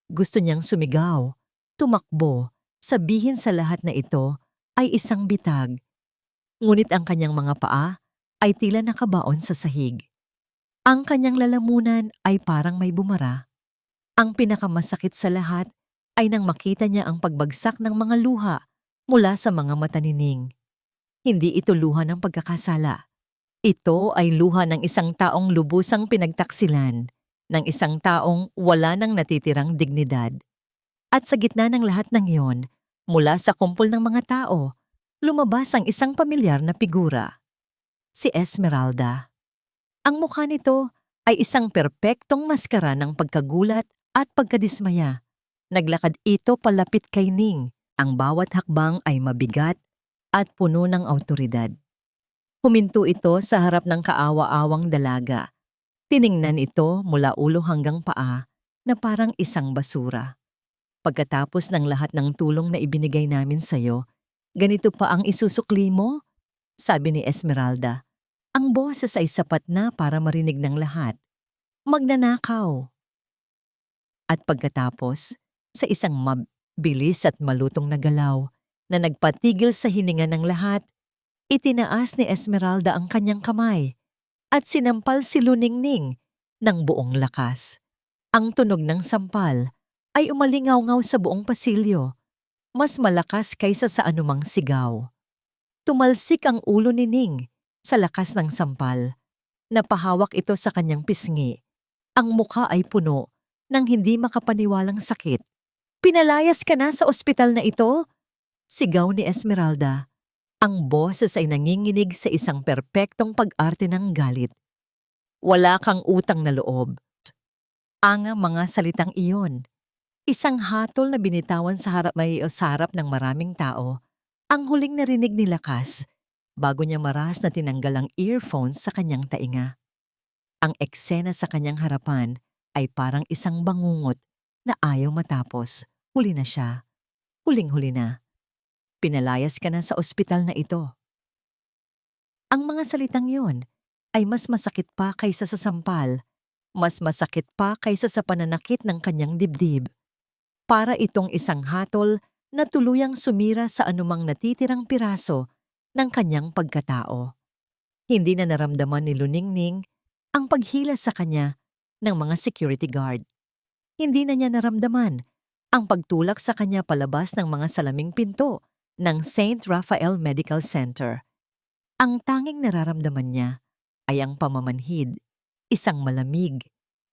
Gusto niyang sumigaw, tumakbo, sabihin sa lahat na ito ay isang bitag. Ngunit ang kanyang mga paa ay tila nakabaon sa sahig. Ang kanyang lalamunan ay parang may bumara. Ang pinakamasakit sa lahat ay nang makita niya ang pagbagsak ng mga luha mula sa mga mata ni Ning. Hindi ito luha ng pagkakasala. Ito ay luha ng isang taong lubusang pinagtaksilan, ng isang taong wala nang natitirang dignidad. At sa gitna ng lahat ng iyon, mula sa kumpol ng mga tao, lumabas ang isang pamilyar na figura. Si Esmeralda. Ang mukha nito ay isang perpektong maskara ng pagkagulat at pagkadismaya. Naglakad ito palapit kay Ning. Ang bawat hakbang ay mabigat, at puno ng awtoridad. Huminto ito sa harap ng kaawa-awang dalaga. Tiningnan ito mula ulo hanggang paa na parang isang basura. Pagkatapos ng lahat ng tulong na ibinigay namin sa'yo, ganito pa ang isusukli mo? Sabi ni Esmeralda. Ang boses ay sapat na para marinig ng lahat. Magnanakaw. At pagkatapos, sa isang mabilis at malutong na galaw na nagpatigil sa hininga ng lahat, itinaas ni Esmeralda ang kanyang kamay at sinampal si Luningning ng buong lakas. Ang tunog ng sampal ay umalingaw-ngaw sa buong pasilyo, mas malakas kaysa sa anumang sigaw. Tumalsik ang ulo ni Ning sa lakas ng sampal. Napahawak ito sa kanyang pisngi. Ang mukha ay puno ng hindi makapaniwalang sakit. Pinalayas ka na sa ospital na ito? Sigaw ni Esmeralda. Ang boses ay nanginginig sa isang perpektong pag-arte ng galit. Wala kang utang na loob. Ang mga salitang iyon. Isang hatol na binitawan sa harap ng maraming tao. Ang huling narinig ni Lakas bago niya maras na tinanggal ang earphones sa kanyang tainga. Ang eksena sa kanyang harapan ay parang isang bangungot na ayaw matapos. Huli na siya. Huling-huli na. Pinalayas ka na sa ospital na ito. Ang mga salitang yon ay mas masakit pa kaysa sa sampal, mas masakit pa kaysa sa pananakit ng kanyang dibdib. Para itong isang hatol na tuluyang sumira sa anumang natitirang piraso ng kanyang pagkatao. Hindi na naramdaman ni Luningning ang paghila sa kanya ng mga security guard. Hindi na niya naramdaman ang pagtulak sa kanya palabas ng mga salaming pinto ng St. Raphael Medical Center. Ang tanging nararamdaman niya ay ang pamamanhid, isang malamig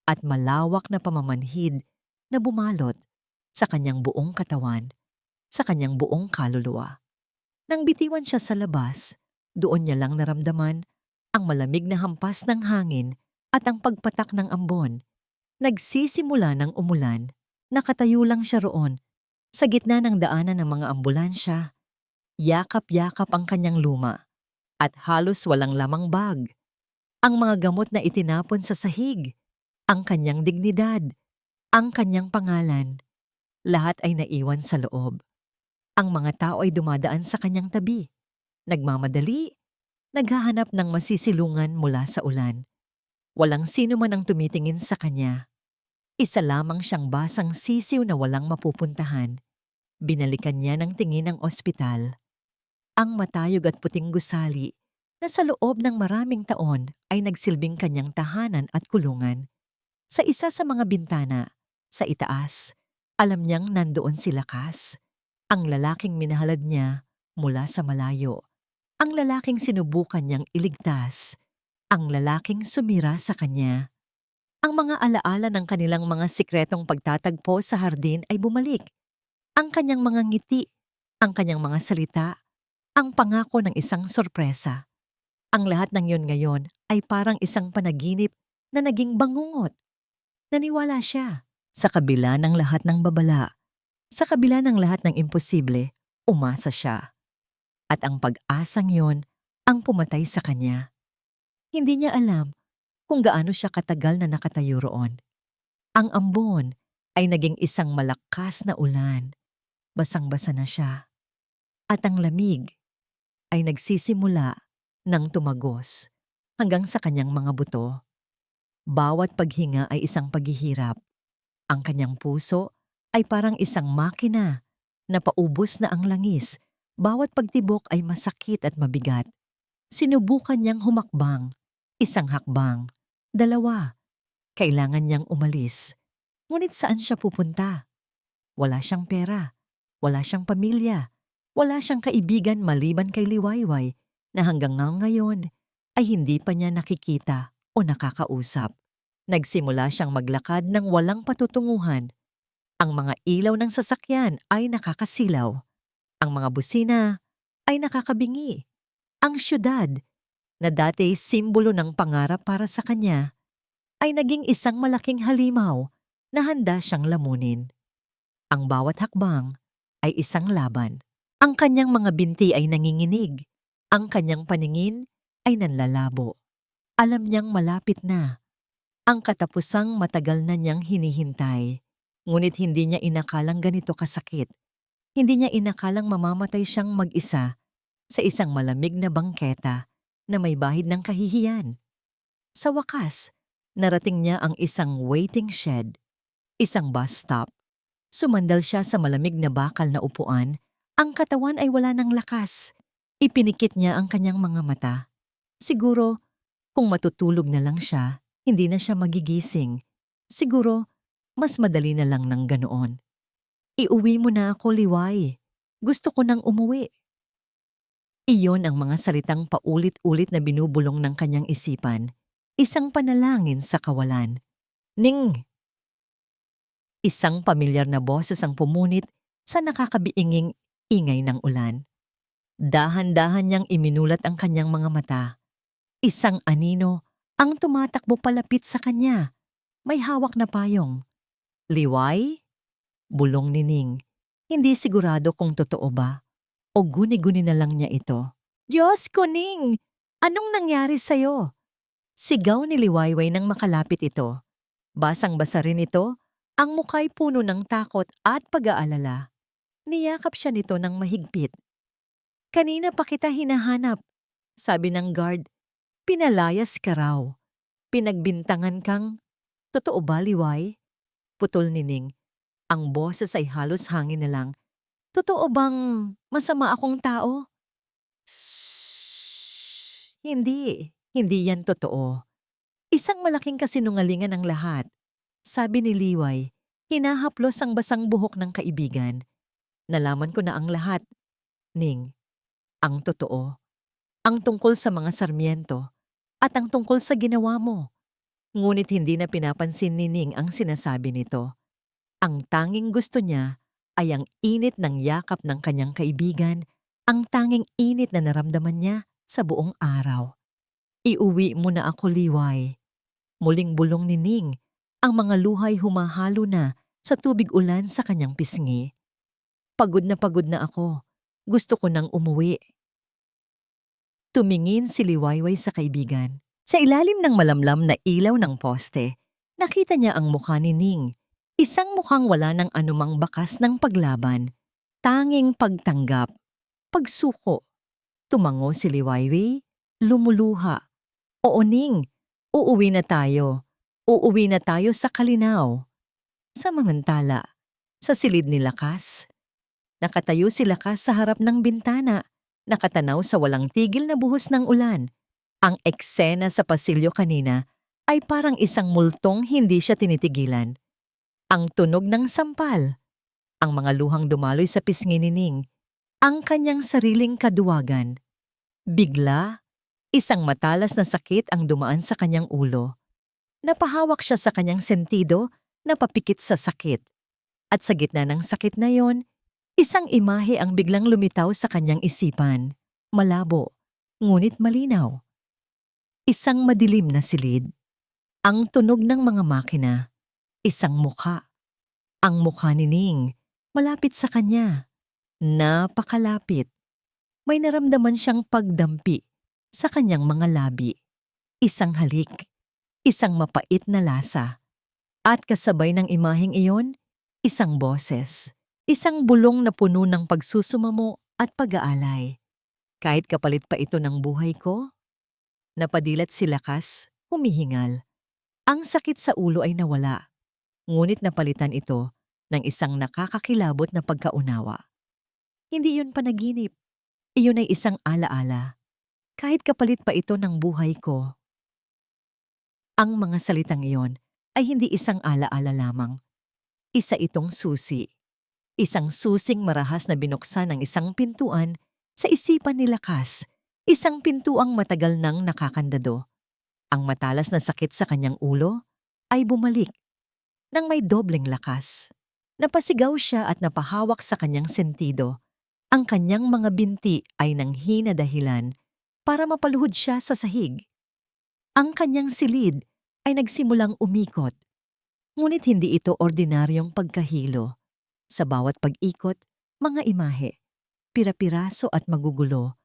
at malawak na pamamanhid na bumalot sa kanyang buong katawan, sa kanyang buong kaluluwa. Nang bitiwan siya sa labas, doon niya lang naramdaman ang malamig na hampas ng hangin at ang pagpatak ng ambon. Nagsisimula ng umulan, nakatayo lang siya roon sa gitna ng daanan ng mga ambulansya. Yakap-yakap ang kanyang luma at halos walang lamang bag. Ang mga gamot na itinapon sa sahig, ang kanyang dignidad, ang kanyang pangalan, lahat ay naiwan sa loob. Ang mga tao ay dumadaan sa kanyang tabi, nagmamadali, naghahanap ng masisilungan mula sa ulan. Walang sino man ang tumitingin sa kanya. Isa lamang siyang basang sisiw na walang mapupuntahan. Binalikan niya ng tingin ang ospital. Ang matayog at puting gusali na sa loob ng maraming taon ay nagsilbing kanyang tahanan at kulungan. Sa isa sa mga bintana, sa itaas, alam niyang nandoon si Lakas, ang lalaking minahalad niya mula sa malayo, ang lalaking sinubukan niyang iligtas, ang lalaking sumira sa kanya. Ang mga alaala ng kanilang mga sikretong pagtatagpo sa hardin ay bumalik. Ang kanyang mga ngiti, ang kanyang mga salita, ang pangako ng isang sorpresa. Ang lahat ng yon ngayon ay parang isang panaginip na naging bangungot. Naniwala siya. Sa kabila ng lahat ng babala, sa kabila ng lahat ng imposible, umasa siya. At ang pag-asang yon ang pumatay sa kanya. Hindi niya alam kung gaano siya katagal na nakatayo roon. Ang ambon ay naging isang malakas na ulan. Basang-basa na siya. At ang lamig ay nagsisimula ng tumagos hanggang sa kanyang mga buto. Bawat paghinga ay isang paghihirap. Ang kanyang puso ay parang isang makina na paubos na ang langis. Bawat pagtibok ay masakit at mabigat. Sinubukan niyang humakbang. Isang hakbang. Dalawa. Kailangan niyang umalis. Ngunit saan siya pupunta? Wala siyang pera. Wala siyang pamilya. Wala siyang kaibigan maliban kay Liwayway na hanggang ngayon ay hindi pa niya nakikita o nakakausap. Nagsimula siyang maglakad ng walang patutunguhan. Ang mga ilaw ng sasakyan ay nakakasilaw. Ang mga busina ay nakakabingi. Ang syudad, na dati simbolo ng pangarap para sa kanya, ay naging isang malaking halimaw na handa siyang lamunin. Ang bawat hakbang ay isang laban. Ang kanyang mga binti ay nanginginig. Ang kanyang paningin ay nanlalabo. Alam niyang malapit na. Ang katapusang matagal na niyang hinihintay. Ngunit hindi niya inakalang ganito kasakit. Hindi niya inakalang mamamatay siyang mag-isa sa isang malamig na bangketa na may bahid ng kahihiyan. Sa wakas, narating niya ang isang waiting shed, isang bus stop. Sumandal siya sa malamig na bakal na upuan. Ang katawan ay wala ng lakas. Ipinikit niya ang kanyang mga mata. Siguro, kung matutulog na lang siya, hindi na siya magigising. Siguro, mas madali na lang ng ganoon. Iuwi mo na ako, Liway. Gusto ko nang umuwi. Iyon ang mga salitang paulit-ulit na binubulong ng kanyang isipan. Isang panalangin sa kawalan. Ning! Isang pamilyar na boses ang pumunit sa nakakabiinging ingay ng ulan. Dahan-dahan niyang iminulat ang kanyang mga mata. Isang anino ang tumatakbo palapit sa kanya. May hawak na payong. Liway? Bulong ni Ning. Hindi sigurado kung totoo ba o guni-guni na lang niya ito. Diyos ko, Ning! Anong nangyari sa'yo? Sigaw ni Liwayway nang makalapit ito. Basang-basa rin ito, ang muka'y puno ng takot at pag-aalala. Niyakap siya nito ng mahigpit. Kanina pa kita hinahanap, sabi ng guard. Pinalayas ka raw. Pinagbintangan kang, totoo ba, Liway? Putol ni Ning. Ang boses ay halos hangin na lang. Totoo bang masama akong tao? Shhh! Hindi yan totoo. Isang malaking kasinungalingan ang lahat. Sabi ni Liway, hinahaplos ang basang buhok ng kaibigan. Nalaman ko na ang lahat. Ning, ang totoo. Ang tungkol sa mga Sarmiento at ang tungkol sa ginawa mo. Ngunit hindi na pinapansin ni Ning ang sinasabi nito. Ang tanging gusto niya ay ang init ng yakap ng kanyang kaibigan, ang tanging init na naramdaman niya sa buong araw. Iuwi mo na ako, Liway. Muling bulong ni Ning, ang mga luhay humahalo na sa tubig ulan sa kanyang pisngi. Pagod na ako. Gusto ko nang umuwi. Tumingin si Liwayway sa kaibigan. Sa ilalim ng malamlam na ilaw ng poste, nakita niya ang mukha ni Ning. Isang mukhang wala ng anumang bakas ng paglaban. Tanging pagtanggap. Pagsuko. Tumango si Liwayway, lumuluha. Oo, Ning. Uuwi na tayo. Uuwi na tayo sa Kalinaw. Samantala, sa silid ni Lakas. Nakatayo si Lakas sa harap ng bintana, nakatanaw sa walang tigil na buhos ng ulan. Ang eksena sa pasilyo kanina ay parang isang multong hindi siya tinitigilan. Ang tunog ng sampal, ang mga luhang dumaloy sa pisngi ni Ning, ang kanyang sariling kaduwagan. Bigla, isang matalas na sakit ang dumaan sa kanyang ulo. Napahawak siya sa kanyang sentido, napapikit sa sakit. At sa gitna ng sakit na yon, isang imahe ang biglang lumitaw sa kanyang isipan. Malabo, ngunit malinaw. Isang madilim na silid. Ang tunog ng mga makina. Isang mukha. Ang mukha ni Ning, malapit sa kanya. Napakalapit. May naramdaman siyang pagdampi sa kanyang mga labi. Isang halik. Isang mapait na lasa. At kasabay ng imaheng iyon, isang boses. Isang bulong na puno ng pagsusumamo at pag-aalay. Kahit kapalit pa ito ng buhay ko, napadilat si Lakas, humihingal. Ang sakit sa ulo ay nawala, ngunit napalitan ito ng isang nakakakilabot na pagkaunawa. Hindi iyon panaginip, iyon ay isang alaala. Kahit kapalit pa ito ng buhay ko. Ang mga salitang iyon ay hindi isang alaala lamang. Isa itong susi. Isang susing marahas na binuksan ng isang pintuan sa isipan ni Lakas. Isang pintuang matagal nang nakakandado. Ang matalas na sakit sa kanyang ulo ay bumalik nang may dobleng lakas. Napasigaw siya at napahawak sa kanyang sentido. Ang kanyang mga binti ay nanghina dahilan para mapaluhod siya sa sahig. Ang kanyang silid ay nagsimulang umikot. Ngunit hindi ito ordinaryong pagkahilo. Sa bawat pag-ikot, mga imahe. pira-piraso at magugulo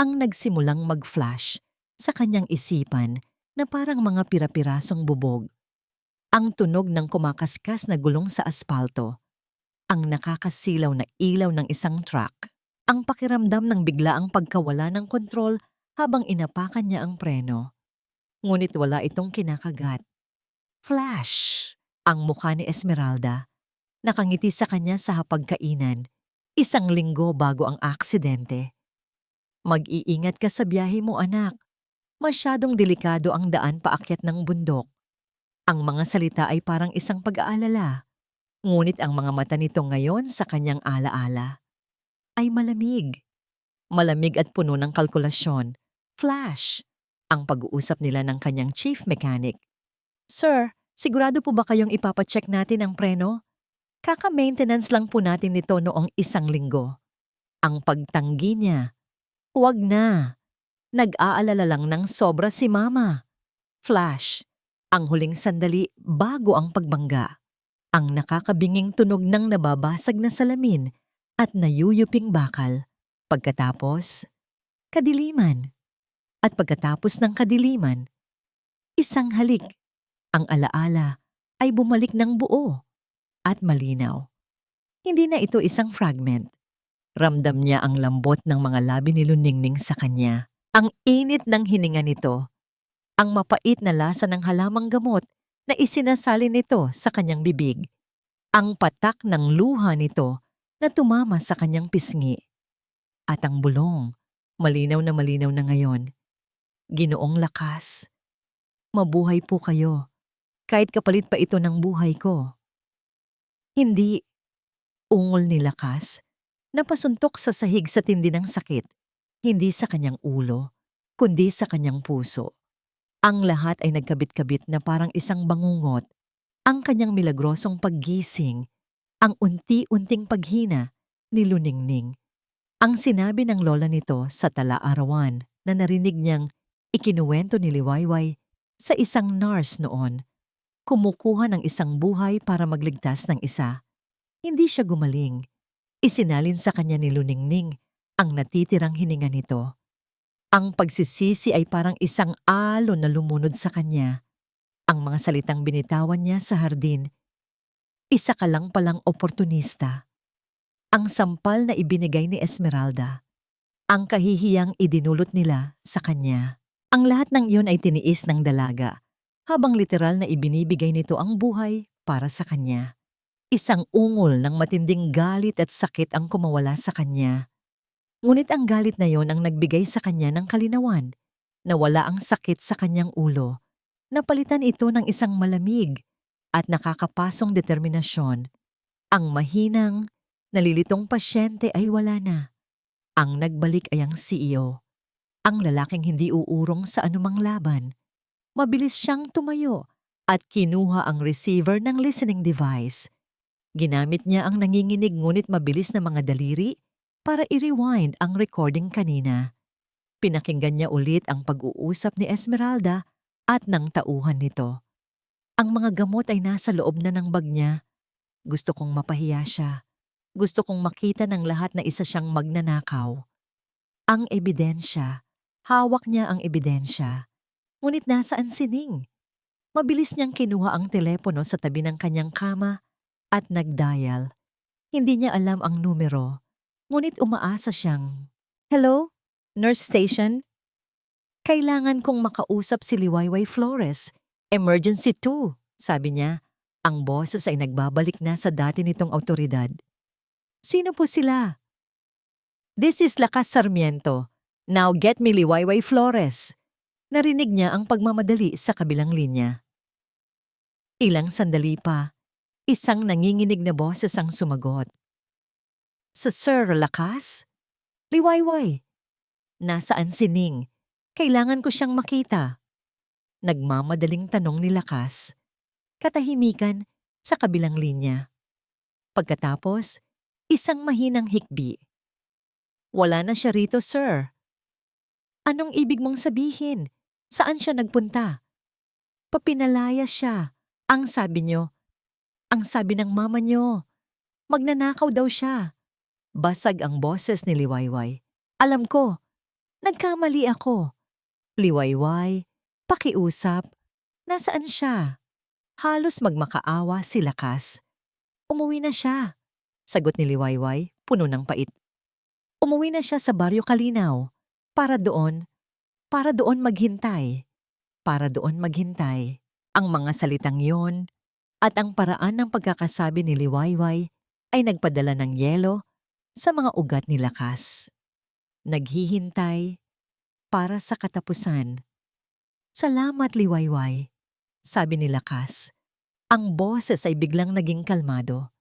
ang nagsimulang mag-flash sa kanyang isipan na parang mga pira-pirasong bubog. Ang tunog ng kumakaskas na gulong sa aspalto, ang nakakasilaw na ilaw ng isang truck, ang pakiramdam ng biglaang pagkawala ng kontrol habang inapakan niya ang preno. Ngunit wala itong kinakagat. Flash! Ang mukha ni Esmeralda. Nakangiti sa kanya sa hapagkainan, 1 linggo bago ang aksidente. Mag-iingat ka sa biyahe mo, anak. Masyadong delikado ang daan paakyat ng bundok. Ang mga salita ay parang isang pag-aalala. Ngunit ang mga mata nito ngayon sa kanyang alaala ay malamig. Malamig at puno ng kalkulasyon. Flash! Ang pag-uusap nila ng kanyang chief mechanic. Sir, sigurado po ba kayong ipapacheck natin ang preno? Kaka-maintenance lang po natin nito noong 1 linggo. Ang pagtanggi niya. Huwag na. Nag-aalala lang ng sobra si Mama. Flash. Ang huling sandali bago ang pagbangga. Ang nakakabinging tunog ng nababasag na salamin at nayuyuping bakal. Pagkatapos, kadiliman. At pagkatapos ng kadiliman, isang halik. Ang alaala ay bumalik ng buo at malinaw. Hindi na ito isang fragment. Ramdam niya ang lambot ng mga labi ni Luningning sa kanya. Ang init ng hininga nito. Ang mapait na lasa ng halamang gamot na isinasali nito sa kanyang bibig. Ang patak ng luha nito na tumama sa kanyang pisngi. At ang bulong, malinaw na ngayon. Ginoong Lakas, mabuhay po kayo, kahit kapalit pa ito ng buhay ko. Hindi, ungol ni Lakas, napasuntok sa sahig sa tindi ng sakit, hindi sa kanyang ulo, kundi sa kanyang puso. Ang lahat ay nagkabit-kabit na parang isang bangungot, ang kanyang milagrosong paggising, ang unti-unting paghina ni Luningning. Ang sinabi ng lola nito sa tala-arawan na narinig niyang ikinuwento ni Liwayway sa isang nurse noon. Kumukuha ng isang buhay para magligtas ng isa. Hindi siya gumaling. Isinalin sa kanya ni Luningning ang natitirang hininga nito. Ang pagsisisi ay parang isang alon na lumunod sa kanya. Ang mga salitang binitawan niya sa hardin. Isa ka lang palang oportunista. Ang sampal na ibinigay ni Esmeralda. Ang kahihiyang idinulot nila sa kanya. Ang lahat ng iyon ay tiniis ng dalaga, habang literal na ibinibigay nito ang buhay para sa kanya. Isang ungol ng matinding galit at sakit ang kumawala sa kanya. Ngunit ang galit na yon ang nagbigay sa kanya ng kalinawan, na wala ang sakit sa kanyang ulo. Napalitan ito ng isang malamig at nakakapasong determinasyon. Ang mahinang, nalilitong pasyente ay wala na. Ang nagbalik ay ang CEO. Ang lalaking hindi uurong sa anumang laban. Mabilis siyang tumayo at kinuha ang receiver ng listening device. Ginamit niya ang nanginginig ngunit mabilis na mga daliri para i-rewind ang recording kanina. Pinakinggan niya ulit ang pag-uusap ni Esmeralda at ng tauhan nito. Ang mga gamot ay nasa loob na ng bag niya. Gusto kong mapahiya siya. Gusto kong makita ng lahat na isa siyang magnanakaw. Ang ebidensya. Hawak niya ang ebidensya. Ngunit nasaan si Ning? Mabilis niyang kinuha ang telepono sa tabi ng kanyang kama at nag-dial. Hindi niya alam ang numero. Ngunit umaasa siyang, "Hello? Nurse station? Kailangan kong makausap si Liwayway Flores. Emergency 2, sabi niya. Ang boses ay nagbabalik na sa dati nitong awtoridad. Sino po sila? This is Lakas Sarmiento. Now get me Liwayway Flores. Narinig niya ang pagmamadali sa kabilang linya. Ilang sandali pa, isang nanginginig na boses ang sumagot. Sa Sir Lakas? Liwayway. Nasaan si Ning? Kailangan ko siyang makita. Nagmamadaling tanong ni Lakas. Katahimikan sa kabilang linya. Pagkatapos, isang mahinang hikbi. Wala na siya rito, sir. Anong ibig mong sabihin? Saan siya nagpunta? Papinalaya siya. Ang sabi niyo. Ang sabi ng mama niyo. Magnanakaw daw siya. Basag ang boses ni Liwayway. Alam ko, nagkamali ako. Liwayway, pakiusap. Nasaan siya? Halos magmakaawa si Lakas. Umuwi na siya. Sagot ni Liwayway, puno ng pait. Umuwi na siya sa Baryo Kalinaw. Para doon maghintay. Para doon maghintay. Ang mga salitang yon at ang paraan ng pagkakasabi ni Liwayway ay nagpadala ng yelo sa mga ugat ni Lakas. Naghihintay para sa katapusan. Salamat, Liwayway, sabi ni Lakas. Ang boses ay biglang naging kalmado.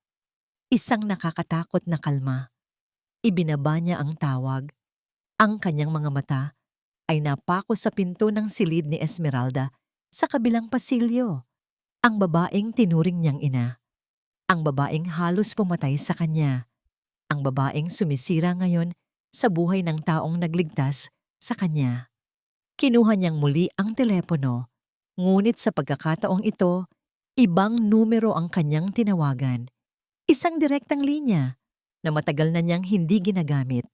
Isang nakakatakot na kalma. Ibinaba niya ang tawag. Ang kanyang mga mata ay napako sa pinto ng silid ni Esmeralda sa kabilang pasilyo. Ang babaeng tinuring niyang ina. Ang babaeng halos pumatay sa kanya. Ang babaeng sumisira ngayon sa buhay ng taong nagligtas sa kanya. Kinuha niyang muli ang telepono, ngunit sa pagkakataong ito, ibang numero ang kanyang tinawagan. Isang direktang linya na matagal na niyang hindi ginagamit.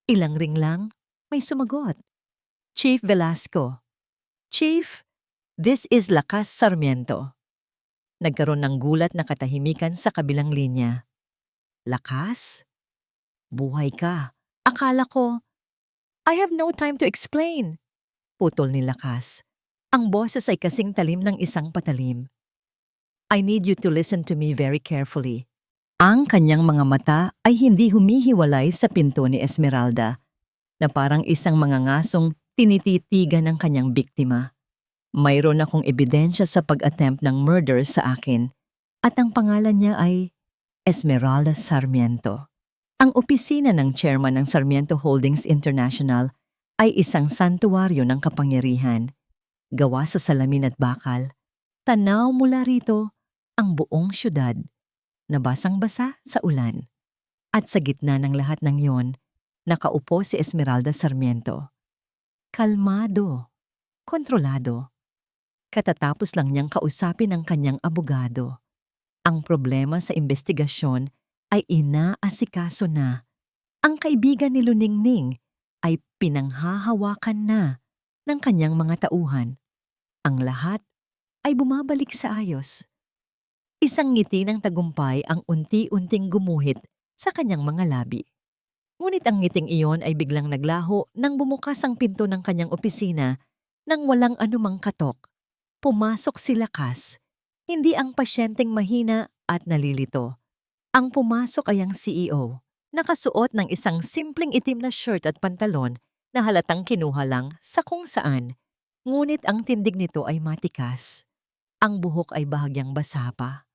Ilang ring lang, may sumagot. Chief Velasco. Chief, this is Lakas Sarmiento. Nagkaroon ng gulat na katahimikan sa kabilang linya. Lakas? Buhay ka. Akala ko, I have no time to explain. Putol ni Lakas. Ang boses ay kasing talim ng isang patalim. I need you to listen to me very carefully. Ang kanyang mga mata ay hindi humihiwalay sa pinto ni Esmeralda, na parang isang mga ngasong tinititigan ng kanyang biktima. Mayroon akong ebidensya sa pag-attempt ng murder sa akin, at ang pangalan niya ay Esmeralda Sarmiento. Ang opisina ng chairman ng Sarmiento Holdings International ay isang santuwaryo ng kapangyarihan. Gawa sa salamin at bakal, tanaw mula rito ang buong syudad na basang-basa sa ulan. At sa gitna ng lahat ng yon, nakaupo si Esmeralda Sarmiento. Kalmado, kontrolado. Katatapos lang niyang kausapin ang kanyang abogado. Ang problema sa investigasyon ay inaasikaso na. Ang kaibigan ni Luningning ay pinanghahawakan na ng kanyang mga tauhan. Ang lahat ay bumabalik sa ayos. Isang ngiti ng tagumpay ang unti-unting gumuhit sa kanyang mga labi. Ngunit ang ngiting iyon ay biglang naglaho nang bumukas ang pinto ng kanyang opisina nang walang anumang katok. Pumasok si Lakas, hindi ang pasyenteng mahina at nalilito. Ang pumasok ay ang CEO, nakasuot ng isang simpleng itim na shirt at pantalon na halatang kinuha lang sa kung saan. Ngunit ang tindig nito ay matikas. Ang buhok ay bahagyang basa pa.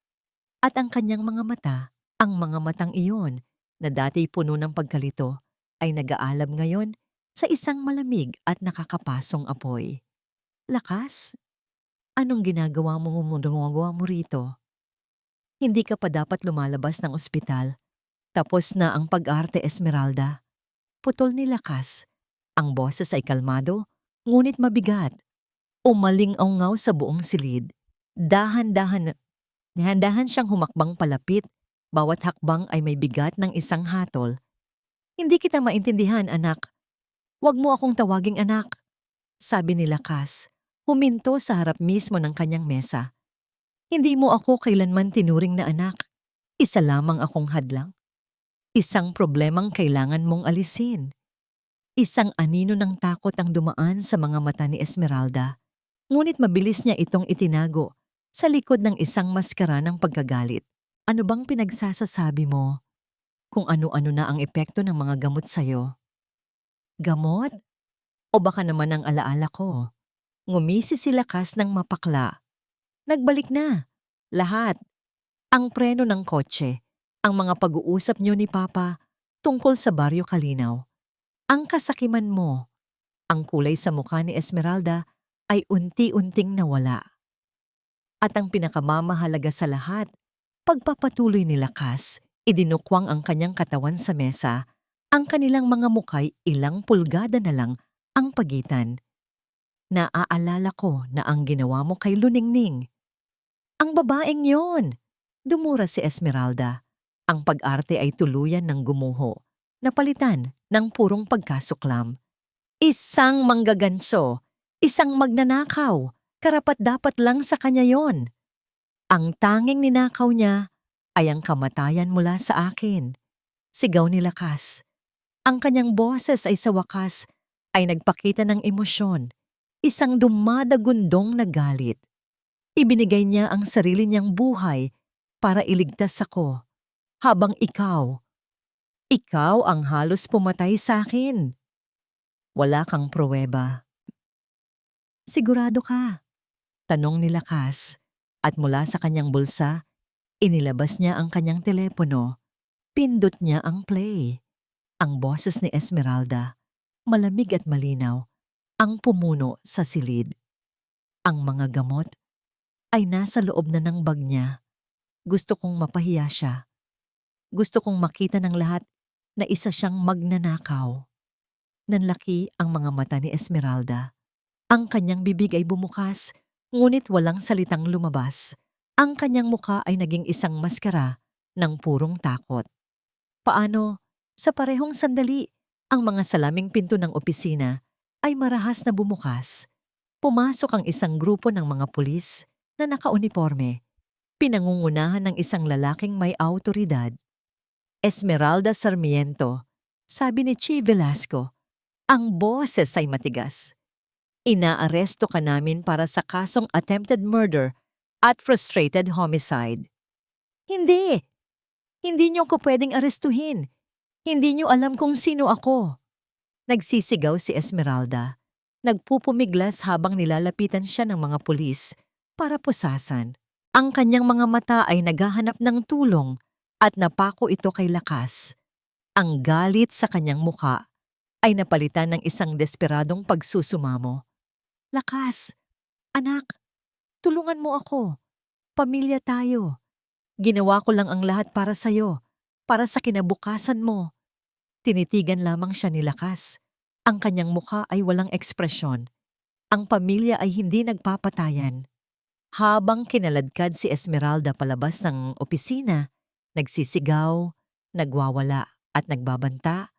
At ang kanyang mga mata, ang mga matang iyon na dati puno ng pagkalito, ay nag-aalab ngayon sa isang malamig at nakakapasong apoy. Lakas? Anong ginagawa mo rito? Hindi ka pa dapat lumalabas ng ospital. Tapos na ang pag-arte, Esmeralda. Putol ni Lakas. Ang boses ay kalmado, ngunit mabigat. Umaling-aungaw sa buong silid. Dahan-dahan siyang humakbang palapit. Bawat hakbang ay may bigat ng isang hatol. Hindi kita maintindihan, anak. Huwag mo akong tawaging anak. Sabi ni Lakas. Huminto sa harap mismo ng kanyang mesa. Hindi mo ako kailanman tinuring na anak. Isa lamang akong hadlang. Isang problemang kailangan mong alisin. Isang anino ng takot ang dumaan sa mga mata ni Esmeralda. Ngunit mabilis niya itong itinago sa likod ng isang maskara ng pagkagalit. Ano bang pinagsasasabi mo? Kung ano-ano na ang epekto ng mga gamot sa'yo. Gamot? O baka naman ang alaala ko? Ngumisi si Lakas ng mapakla. Nagbalik na. Lahat. Ang preno ng kotse. Ang mga pag-uusap niyo ni Papa tungkol sa Baryo Kalinaw. Ang kasakiman mo. Ang kulay sa mukha ni Esmeralda ay unti-unting nawala. At ang pinakamamahalaga sa lahat, pagpapatuloy ni Lakas, idinukwang ang kanyang katawan sa mesa. Ang kanilang mga mukhay ilang pulgada na lang ang pagitan. Naaalala ko na ang ginawa mo kay Luningning. Ang babaeng yon! Dumura si Esmeralda. Ang pag-arte ay tuluyan ng gumuho, napalitan ng purong pagkasuklam. Isang manggaganso, isang magnanakaw, karapat-dapat lang sa kanya yon. Ang tanging ninakaw niya ay ang kamatayan mula sa akin. Sigaw ni Lakas. Ang kanyang boses ay sa wakas ay nagpakita ng emosyon, isang dumadagundong na galit. Ibinigay niya ang sarili niyang buhay para iligtas ako, habang ikaw ang halos pumatay sa akin. Wala kang pruweba. Sigurado ka? Tanong ni Lakas, at mula sa kanyang bulsa, inilabas niya ang kanyang telepono. Pindot niya ang play. Ang boses ni Esmeralda, malamig at malinaw, ang pumuno sa silid. Ang mga gamot ay nasa loob na ng bag niya. Gusto kong mapahiya siya. Gusto kong makita ng lahat na isa siyang magnanakaw. Nanlaki ang mga mata ni Esmeralda. Ang kanyang bibig ay bumukas, ngunit walang salitang lumabas. Ang kanyang muka ay naging isang maskara ng purong takot. Paano? Sa parehong sandali, ang mga salaming pinto ng opisina ay marahas na bumukas. Pumasok ang isang grupo ng mga pulis na nakauniforme, pinangungunahan ng isang lalaking may awtoridad. Esmeralda Sarmiento, sabi ni Chi Velasco, ang boses ay matigas. Inaaresto ka namin para sa kasong attempted murder at frustrated homicide. Hindi! Hindi niyo ko pwedeng arestuhin. Hindi niyo alam kung sino ako. Nagsisigaw si Esmeralda. Nagpupumiglas habang nilalapitan siya ng mga pulis para pusasan. Ang kanyang mga mata ay naghahanap ng tulong at napako ito kay Lakas. Ang galit sa kanyang muka ay napalitan ng isang desperadong pagsusumamo. Lakas, anak, tulungan mo ako. Pamilya tayo. Ginawa ko lang ang lahat para sa'yo, para sa kinabukasan mo. Tinitigan lamang siya ni Lakas. Ang kanyang mukha ay walang ekspresyon. Ang pamilya ay hindi nagpapatayan. Habang kinaladkad si Esmeralda palabas ng opisina, nagsisigaw, nagwawala at nagbabanta,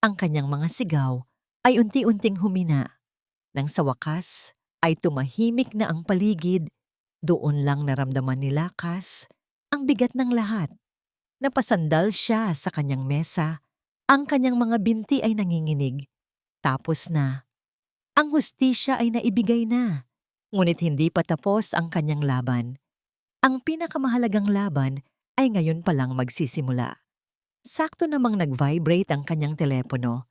ang kanyang mga sigaw ay unti-unting humina. Nang sa wakas ay tumahimik na ang paligid, doon lang naramdaman ni Lakas ang bigat ng lahat. Napasandal siya sa kanyang mesa, ang kanyang mga binti ay nanginginig. Tapos na. Ang hustisya ay naibigay na, ngunit hindi pa tapos ang kanyang laban. Ang pinakamahalagang laban ay ngayon pa lang magsisimula. Sakto namang nag-vibrate ang kanyang telepono.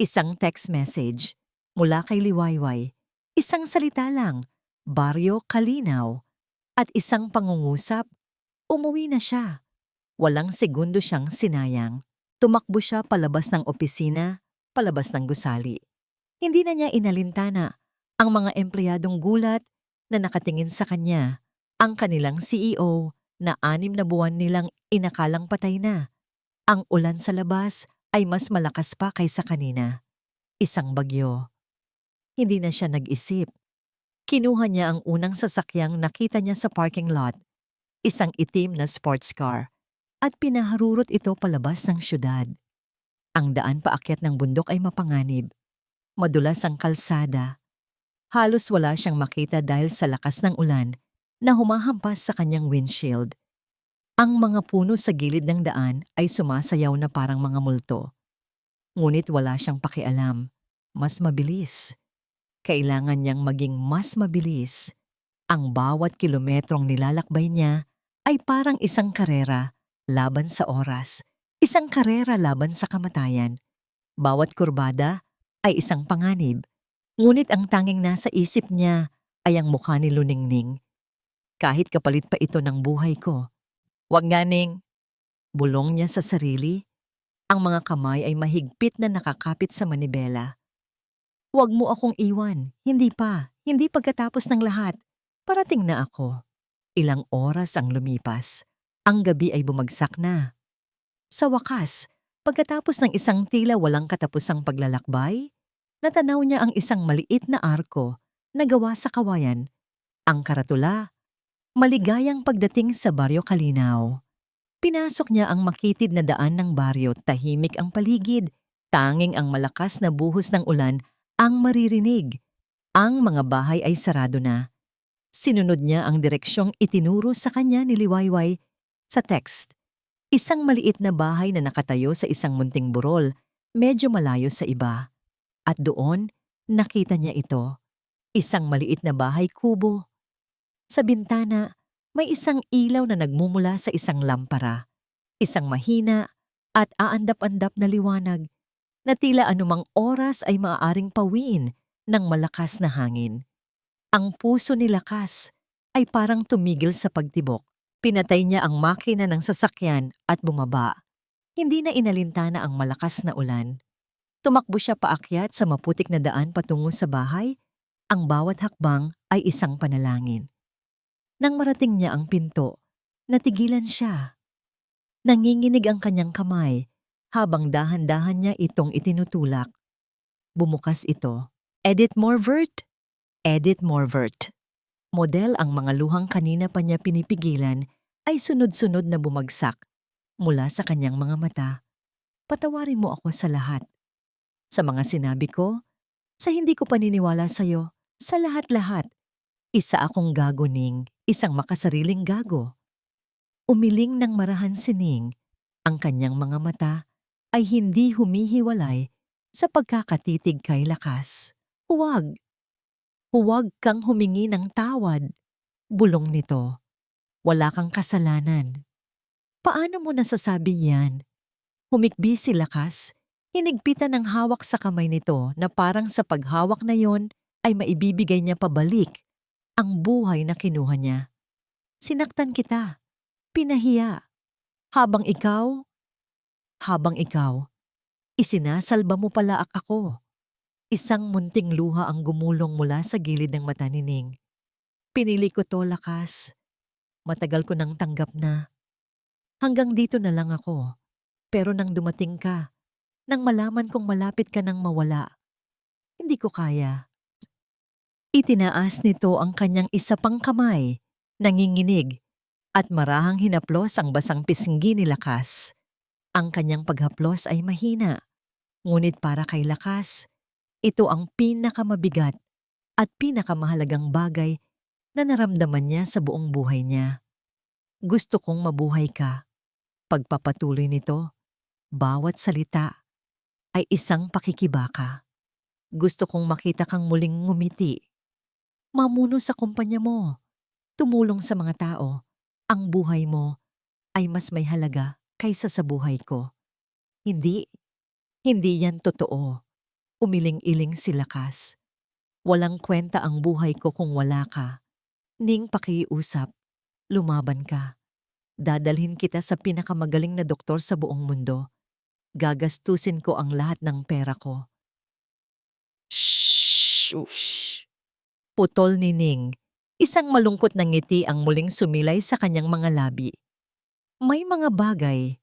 Isang text message mula kay Liwayway. Isang salita lang, Baryo Kalinaw. At isang pangungusap, umuwi na siya. Walang segundo siyang sinayang. Tumakbo siya palabas ng opisina, palabas ng gusali. Hindi na niya inalintana ang mga empleyadong gulat na nakatingin sa kanya, ang kanilang CEO na 6 na buwan nilang inakalang patay na. Ang ulan sa labas ay mas malakas pa kaysa kanina. Isang bagyo. Hindi na siya nag-isip. Kinuha niya ang unang sasakyang nakita niya sa parking lot, isang itim na sports car, at pinaharurot ito palabas ng syudad. Ang daan paakyat ng bundok ay mapanganib. Madulas ang kalsada. Halos wala siyang makita dahil sa lakas ng ulan na humahampas sa kanyang windshield. Ang mga puno sa gilid ng daan ay sumasayaw na parang mga multo. Ngunit wala siyang pakialam. Mas mabilis. Kailangan niyang maging mas mabilis. Ang bawat kilometrong nilalakbay niya ay parang isang karera laban sa oras, isang karera laban sa kamatayan. Bawat kurbada ay isang panganib, ngunit ang tanging nasa isip niya ay ang mukha ni Luningning. Kahit kapalit pa ito ng buhay ko. Wag nga, Ning. Bulong niya sa sarili. Ang mga kamay ay mahigpit na nakakapit sa manibela. Wag mo akong iwan. Hindi pa. Hindi pagkatapos ng lahat. Parating na ako. Ilang oras ang lumipas. Ang gabi ay bumagsak na. Sa wakas, pagkatapos ng isang tila walang katapusang paglalakbay, natanaw niya ang isang maliit na arko na gawa sa kawayan. Ang karatula, maligayang pagdating sa Baryo Kalinaw. Pinasok niya ang makitid na daan ng baryo, tahimik ang paligid. Tanging ang malakas na buhos ng ulan ang maririnig. Ang mga bahay ay sarado na. Sinunod niya ang direksyong itinuro sa kanya ni Liwayway sa text. Isang maliit na bahay na nakatayo sa isang munting burol, medyo malayo sa iba. At doon, nakita niya ito. Isang maliit na bahay kubo. Sa bintana, may isang ilaw na nagmumula sa isang lampara. Isang mahina at aandap-andap na liwanag na tila anumang oras ay maaaring pawiin ng malakas na hangin. Ang puso ni Lakas ay parang tumigil sa pagtibok. Pinatay niya ang makina ng sasakyan at bumaba. Hindi na inalintana ang malakas na ulan. Tumakbo siya paakyat sa maputik na daan patungo sa bahay. Ang bawat hakbang ay isang panalangin. Nang marating niya ang pinto, natigilan siya. Nanginginig ang kanyang kamay habang dahan-dahan niya itong itinutulak. Bumukas ito. Edith Morvert. Edith Morvert. Model ang mga luhang kanina pa niya pinipigilan ay sunod-sunod na bumagsak mula sa kanyang mga mata. Patawarin mo ako sa lahat. Sa mga sinabi ko, sa hindi ko paniniwala sa'yo, sa lahat-lahat. Isa akong gago, Ning, isang makasariling gago. Umiling ng marahan si Ning. Ang kanyang mga mata ay hindi humihiwalay sa pagkakatitig kay Lakas. Huwag! Huwag kang humingi ng tawad. Bulong nito. Wala kang kasalanan. Paano mo nasasabi yan? Humikbi si Lakas. Hinigpitan ng hawak sa kamay nito na parang sa paghawak na yon ay maibibigay niya pabalik ang buhay na kinuha niya. Sinaktan kita. Pinahiya. Habang ikaw, isinasalba mo pala ako. Isang munting luha ang gumulong mula sa gilid ng mata ni Ning. Pinili ko to, Lakas. Matagal ko nang tanggap na. Hanggang dito na lang ako. Pero nang dumating ka, nang malaman kong malapit ka nang mawala, hindi ko kaya. Itinaas nito ang kanyang isa pang kamay, nanginginig, at marahang hinaplos ang basang pisngi ni Lakas. Ang kanyang paghaplos ay mahina, ngunit para kay Lakas, ito ang pinakamabigat at pinakamahalagang bagay na naramdaman niya sa buong buhay niya. Gusto kong mabuhay ka. Pagpapatuloy nito, bawat salita ay isang pakikibaka. Gusto kong makita kang muling ngumiti. Mamuno sa kumpanya mo. Tumulong sa mga tao. Ang buhay mo ay mas may halaga kaysa sa buhay ko. Hindi yan totoo. Umiling-iling si Lakas. Walang kwenta ang buhay ko kung wala ka. Ning, pakiusap. Lumaban ka. Dadalhin kita sa pinakamagaling na doktor sa buong mundo. Gagastusin ko ang lahat ng pera ko. Shh! Putol ni Ning. Isang malungkot na ngiti ang muling sumilay sa kanyang mga labi. May mga bagay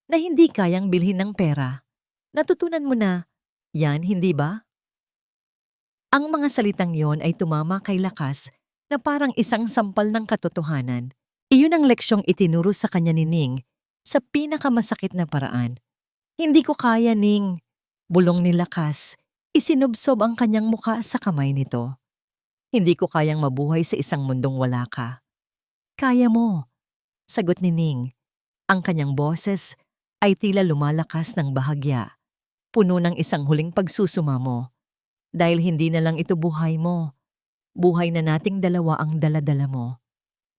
na hindi kayang bilhin ng pera. Natutunan mo na. Yan, hindi ba? Ang mga salitang yon ay tumama kay Lakas na parang isang sampal ng katotohanan. Iyon ang leksyong itinuro sa kanya ni Ning sa pinakamasakit na paraan. Hindi ko kaya, Ning. Bulong ni Lakas. Isinubsob ang kanyang muka sa kamay nito. Hindi ko kayang mabuhay sa isang mundong wala ka. Kaya mo. Sagot ni Ning. Ang kanyang boses ay tila lumalakas ng bahagya. Puno ng isang huling pagsusumamo. Dahil hindi na lang ito buhay mo. Buhay na nating dalawa ang daladala mo.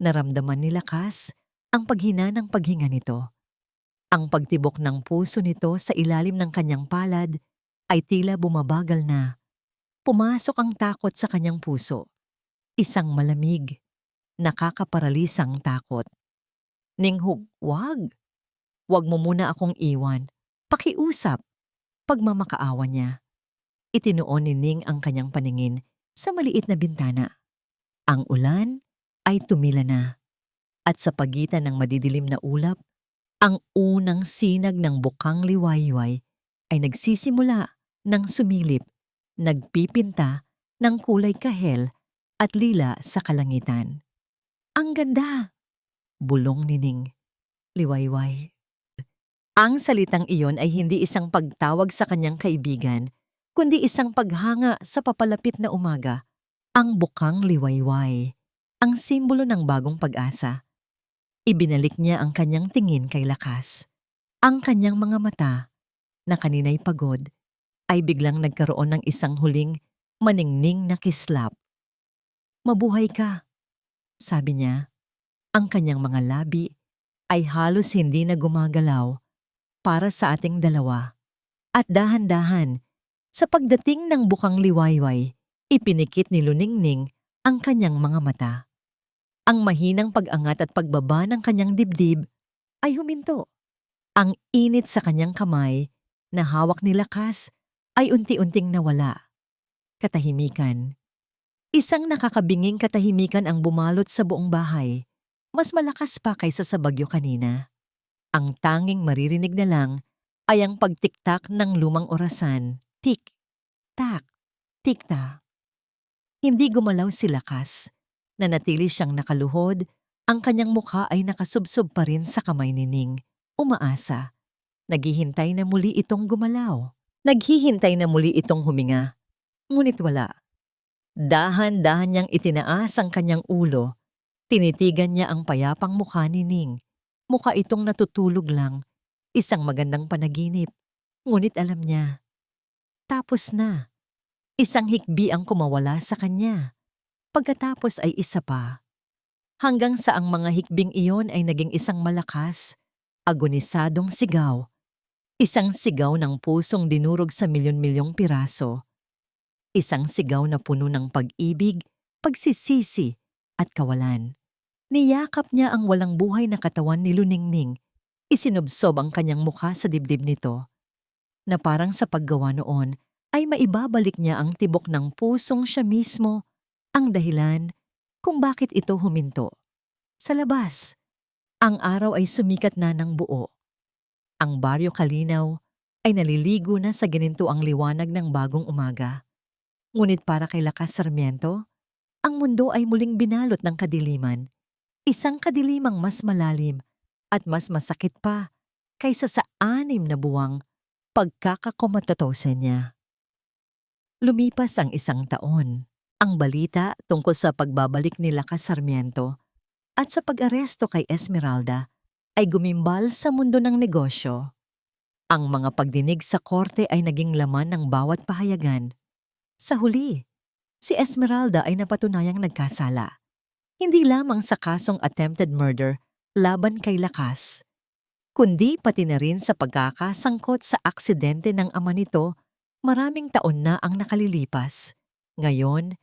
Naramdaman ni Lakas ang paghina ng paghinga nito. Ang pagtibok ng puso nito sa ilalim ng kanyang palad ay tila bumabagal na. Pumasok ang takot sa kanyang puso. Isang malamig, nakakaparalisang takot. Ning, wag. Wag mo muna akong iwan. Pakiusap. Pagmamakaawa niya. Itinuon ni Ning ang kanyang paningin sa maliit na bintana. Ang ulan ay tumila na. At sa pagitan ng madidilim na ulap, ang unang sinag ng bukang liwayway ay nagsisimula ng sumilip, nagpipinta ng kulay kahel at lila sa kalangitan. Ang ganda! Bulong ni Ning. liwayway. Ang salitang iyon ay hindi isang pagtawag sa kanyang kaibigan, kundi isang paghanga sa papalapit na umaga. Ang bukang liwayway, ang simbolo ng bagong pag-asa. Ibinalik niya ang kanyang tingin kay Lakas. Ang kanyang mga mata, na kanina'y pagod, ay biglang nagkaroon ng isang huling maningning na kislap. "Mabuhay ka," sabi niya. Ang kanyang mga labi ay halos hindi na gumagalaw para sa ating dalawa. At dahan-dahan, sa pagdating ng bukang liwayway, ipinikit ni Luningning ang kanyang mga mata. Ang mahinang pag-angat at pagbaba ng kanyang dibdib ay huminto. Ang init sa kanyang kamay na hawak ni Lakas ay unti-unting nawala. Katahimikan. Isang nakakabinging katahimikan ang bumalot sa buong bahay. Mas malakas pa kaysa sa bagyo kanina. Ang tanging maririnig na lang ay ang pagtiktak ng lumang orasan. Tik-tak, tik-tak. Hindi gumalaw si Lakas. Nanatili siyang nakaluhod, ang kanyang mukha ay nakasubsob pa rin sa kamay ni Ning. Umaasa. Naghihintay na muli itong gumalaw. Naghihintay na muli itong huminga. Ngunit wala. Dahan-dahan niyang itinaas ang kanyang ulo. Tinitigan niya ang payapang mukha ni Ning. Mukha itong natutulog lang. Isang magandang panaginip. Ngunit alam niya. Tapos na. Isang hikbi ang kumawala sa kanya. Pagkatapos ay isa pa. Hanggang sa ang mga hikbing iyon ay naging isang malakas, agonisadong sigaw. Isang sigaw ng pusong dinurog sa milyon-milyong piraso. Isang sigaw na puno ng pag-ibig, pagsisisi at kawalan. Niyakap niya ang walang buhay na katawan ni Luningning. Isinubsob ang kanyang mukha sa dibdib nito. Na parang sa paggawa noon ay maibabalik niya ang tibok ng pusong siya mismo ang dahilan kung bakit ito huminto. Sa labas, ang araw ay sumikat na ng buo. Ang Baryo Kalinaw ay naliligo na sa ginintuang liwanag ng bagong umaga. Ngunit para kay Lakas Sarmiento, ang mundo ay muling binalot ng kadiliman. Isang kadilimang mas malalim at mas masakit pa kaysa sa 6 na buwang pagkakakomatatosen niya. Lumipas ang 1 taon. Ang balita tungkol sa pagbabalik ni Lakas Sarmiento at sa pag-aresto kay Esmeralda ay gumimbal sa mundo ng negosyo. Ang mga pagdinig sa korte ay naging laman ng bawat pahayagan. Sa huli, si Esmeralda ay napatunayang nagkasala. Hindi lamang sa kasong attempted murder laban kay Lakas, kundi pati na rin sa pagkakasangkot sa aksidente ng ama nito. Maraming taon na ang nakalilipas. Ngayon,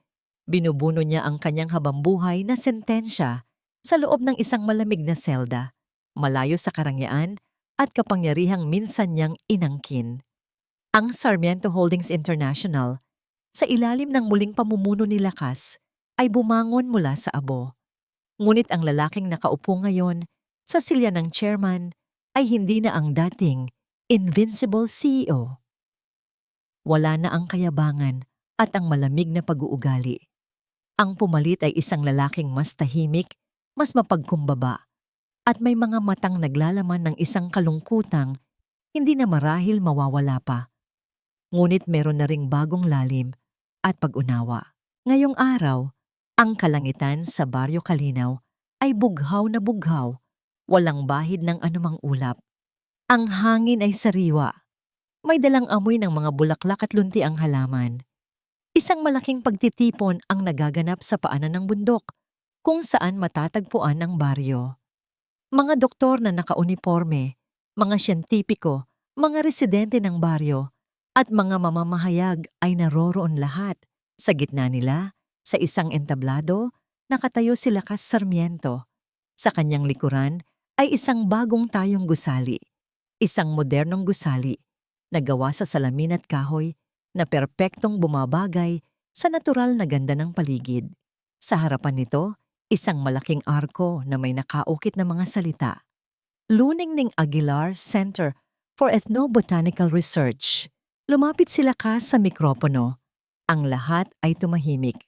binubuno niya ang kanyang habambuhay na sentensya sa loob ng isang malamig na selda, malayo sa karangyaan at kapangyarihang minsan niyang inangkin. Ang Sarmiento Holdings International, sa ilalim ng muling pamumuno ni Lakas, ay bumangon mula sa abo. Ngunit ang lalaking nakaupo ngayon sa silya ng chairman ay hindi na ang dating invincible CEO. Wala na ang kayabangan at ang malamig na pag-uugali. Ang pumalit ay isang lalaking mas tahimik, mas mapagkumbaba, at may mga matang naglalaman ng isang kalungkutang hindi na marahil mawawala pa. Ngunit meron na ring bagong lalim at pag-unawa. Ngayong araw, ang kalangitan sa Baryo Kalinaw ay bughaw na bughaw, walang bahid ng anumang ulap. Ang hangin ay sariwa. May dalang amoy ng mga bulaklak at lunti ang halaman. Isang malaking pagtitipon ang nagaganap sa paanan ng bundok, kung saan matatagpuan ang baryo. Mga doktor na nakauniporme, mga siyentipiko, mga residente ng baryo, at mga mamamahayag ay naroroon lahat. Sa gitna nila, sa isang entablado, nakatayo si Lakas Sarmiento. Sa kanyang likuran ay isang bagong tayong gusali. Isang modernong gusali na gawa sa salamin at kahoy na perpektong bumabagay sa natural na ganda ng paligid. Sa harapan nito, isang malaking arko na may nakaukit na mga salita. Luningning Aguilar Center for Ethnobotanical Research. Lumapit si Lakas sa mikropono. Ang lahat ay tumahimik.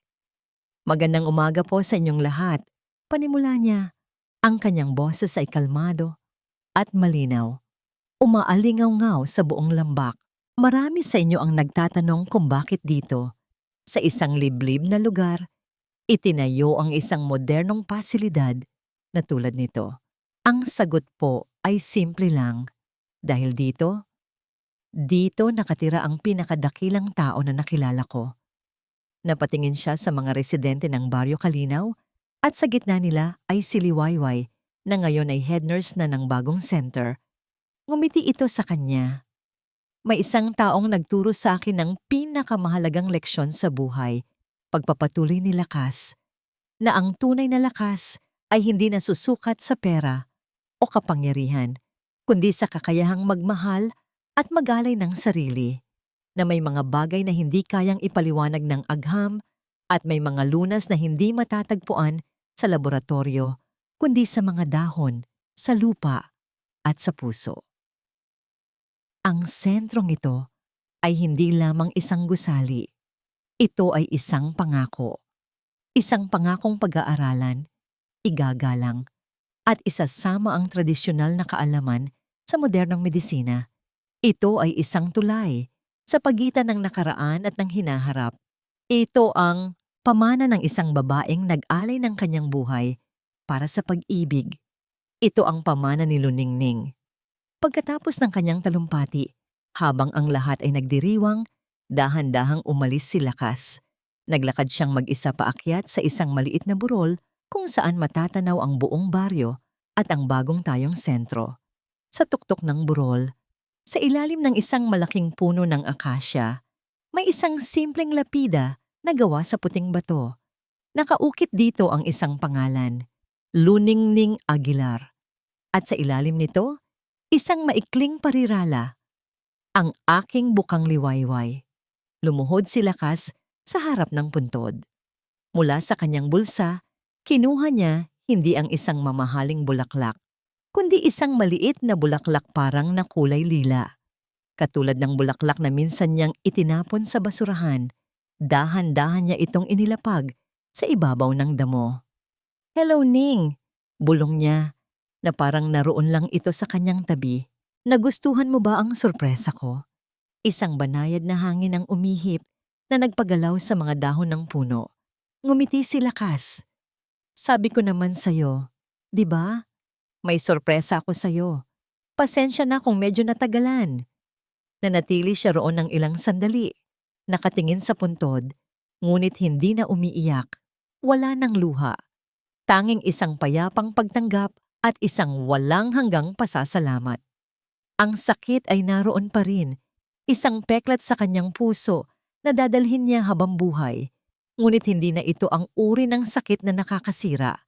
Magandang umaga po sa inyong lahat. Panimula niya. Ang kanyang boses ay kalmado at malinaw. Umaalingaw-ngaw sa buong lambak. Marami sa inyo ang nagtatanong kung bakit dito, sa isang liblib na lugar, itinayo ang isang modernong pasilidad na tulad nito. Ang sagot po ay simple lang. Dahil dito nakatira ang pinakadakilang tao na nakilala ko. Napatingin siya sa mga residente ng Baryo Kalinaw at sa gitna nila ay si Liwayway na ngayon ay head nurse na ng bagong center. Ngumiti ito sa kanya. May isang taong nagturo sa akin ng pinakamahalagang leksyon sa buhay, pagpapatuloy ni lakas, na ang tunay na lakas ay hindi nasusukat sa pera o kapangyarihan, kundi sa kakayahang magmahal at magalay ng sarili, na may mga bagay na hindi kayang ipaliwanag ng agham at may mga lunas na hindi matatagpuan sa laboratorio, kundi sa mga dahon, sa lupa at sa puso. Ang sentrong ito ay hindi lamang isang gusali. Ito ay isang pangako. Isang pangakong pag-aaralan, igagalang, at isasama ang tradisyonal na kaalaman sa modernong medisina. Ito ay isang tulay sa pagitan ng nakaraan at ng hinaharap. Ito ang pamana ng isang babaeng nag-alay ng kanyang buhay para sa pag-ibig. Ito ang pamana ni Luningning. Pagkatapos ng kanyang talumpati, habang ang lahat ay nagdiriwang, dahan-dahang umalis si Lakas. Naglakad siyang mag-isa paakyat sa isang maliit na burol kung saan matatanaw ang buong baryo at ang bagong tayong sentro. Sa tuktok ng burol, sa ilalim ng isang malaking puno ng akasya, may isang simpleng lapida na gawa sa puting bato. Nakaukit dito ang isang pangalan, Luningning Aguilar. At sa ilalim nito, isang maikling parirala, ang aking bukang liwayway. Lumuhod si Lakas sa harap ng puntod. Mula sa kanyang bulsa, kinuha niya hindi ang isang mamahaling bulaklak, kundi isang maliit na bulaklak parang na kulay lila. Katulad ng bulaklak na minsan niyang itinapon sa basurahan, dahan-dahan niya itong inilapag sa ibabaw ng damo. "Hello, Ning!" Bulong niya, na parang naroon lang ito sa kanyang tabi. "Nagustuhan mo ba ang sorpresa ko?" Isang banayad na hangin ang umihip na nagpagalaw sa mga dahon ng puno. Ngumiti si Lakas. "Sabi ko naman sa'yo, di ba? May sorpresa ako sa'yo. Pasensya na kung medyo natagalan." Nanatili siya roon ng ilang sandali, nakatingin sa puntod, ngunit hindi na umiiyak. Wala ng luha. Tanging isang payapang pagtanggap at isang walang hanggang pasasalamat. Ang sakit ay naroon pa rin, isang peklat sa kanyang puso na dadalhin niya habang buhay, ngunit hindi na ito ang uri ng sakit na nakakasira.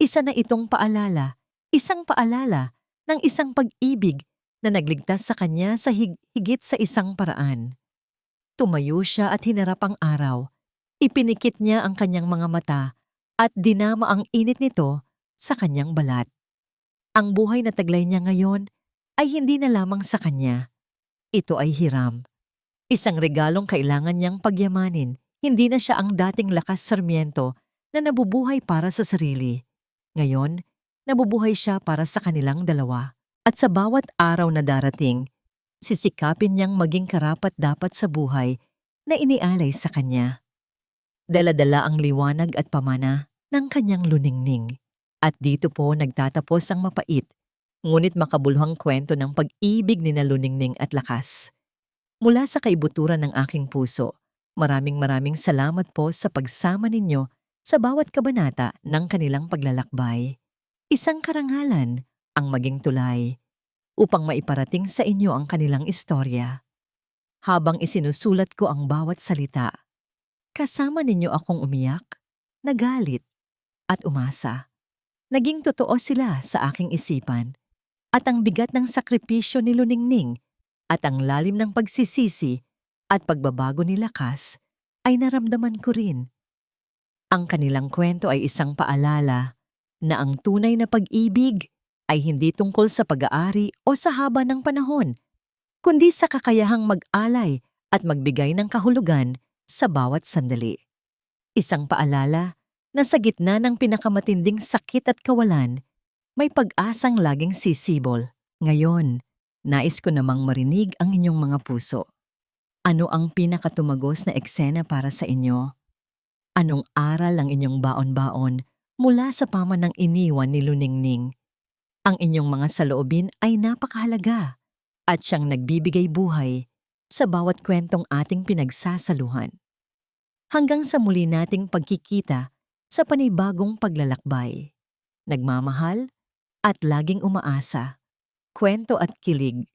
Isa na itong paalala, isang paalala ng isang pag-ibig na nagligtas sa kanya sa higit sa isang paraan. Tumayo siya at hinarap ang araw. Ipinikit niya ang kanyang mga mata at dinama ang init nito sa kanyang balat. Ang buhay na taglay niya ngayon ay hindi na lamang sa kanya. Ito ay hiram. Isang regalong kailangan niyang pagyamanin. Hindi na siya ang dating Lakas Sarmiento na nabubuhay para sa sarili. Ngayon, nabubuhay siya para sa kanilang dalawa. At sa bawat araw na darating, sisikapin niyang maging karapat-dapat sa buhay na inialay sa kanya. Dala-dala ang liwanag at pamana ng kanyang luningning. At dito po nagtatapos ang mapait, ngunit makabuluhang kwento ng pag-ibig ni na Luningning at Lakas. Mula sa kaibuturan ng aking puso, maraming salamat po sa pagsama ninyo sa bawat kabanata ng kanilang paglalakbay. Isang karangalan ang maging tulay upang maiparating sa inyo ang kanilang istorya. Habang isinusulat ko ang bawat salita, kasama ninyo akong umiyak, nagalit, at umasa. Naging totoo sila sa aking isipan, at ang bigat ng sakripisyo ni Luningning at ang lalim ng pagsisisi at pagbabago ni Lakas ay naramdaman ko rin. Ang kanilang kwento ay isang paalala na ang tunay na pag-ibig ay hindi tungkol sa pag-aari o sa haba ng panahon, kundi sa kakayahang mag-alay at magbigay ng kahulugan sa bawat sandali. Isang paalala na sa gitna ng pinakamatinding sakit at kawalan, may pag-asang laging sisibol. Ngayon, nais ko namang marinig ang inyong mga puso. Ano ang pinakatumagos na eksena para sa inyo? Anong aral ang inyong baon-baon mula sa pamanang iniwan ni Luningning? Ang inyong mga saloobin ay napakahalaga at siyang nagbibigay buhay sa bawat kwentong ating pinagsasaluhan. Hanggang sa muli nating pagkikita sa panibagong paglalakbay. Nagmamahal at laging umaasa. Kwento at kilig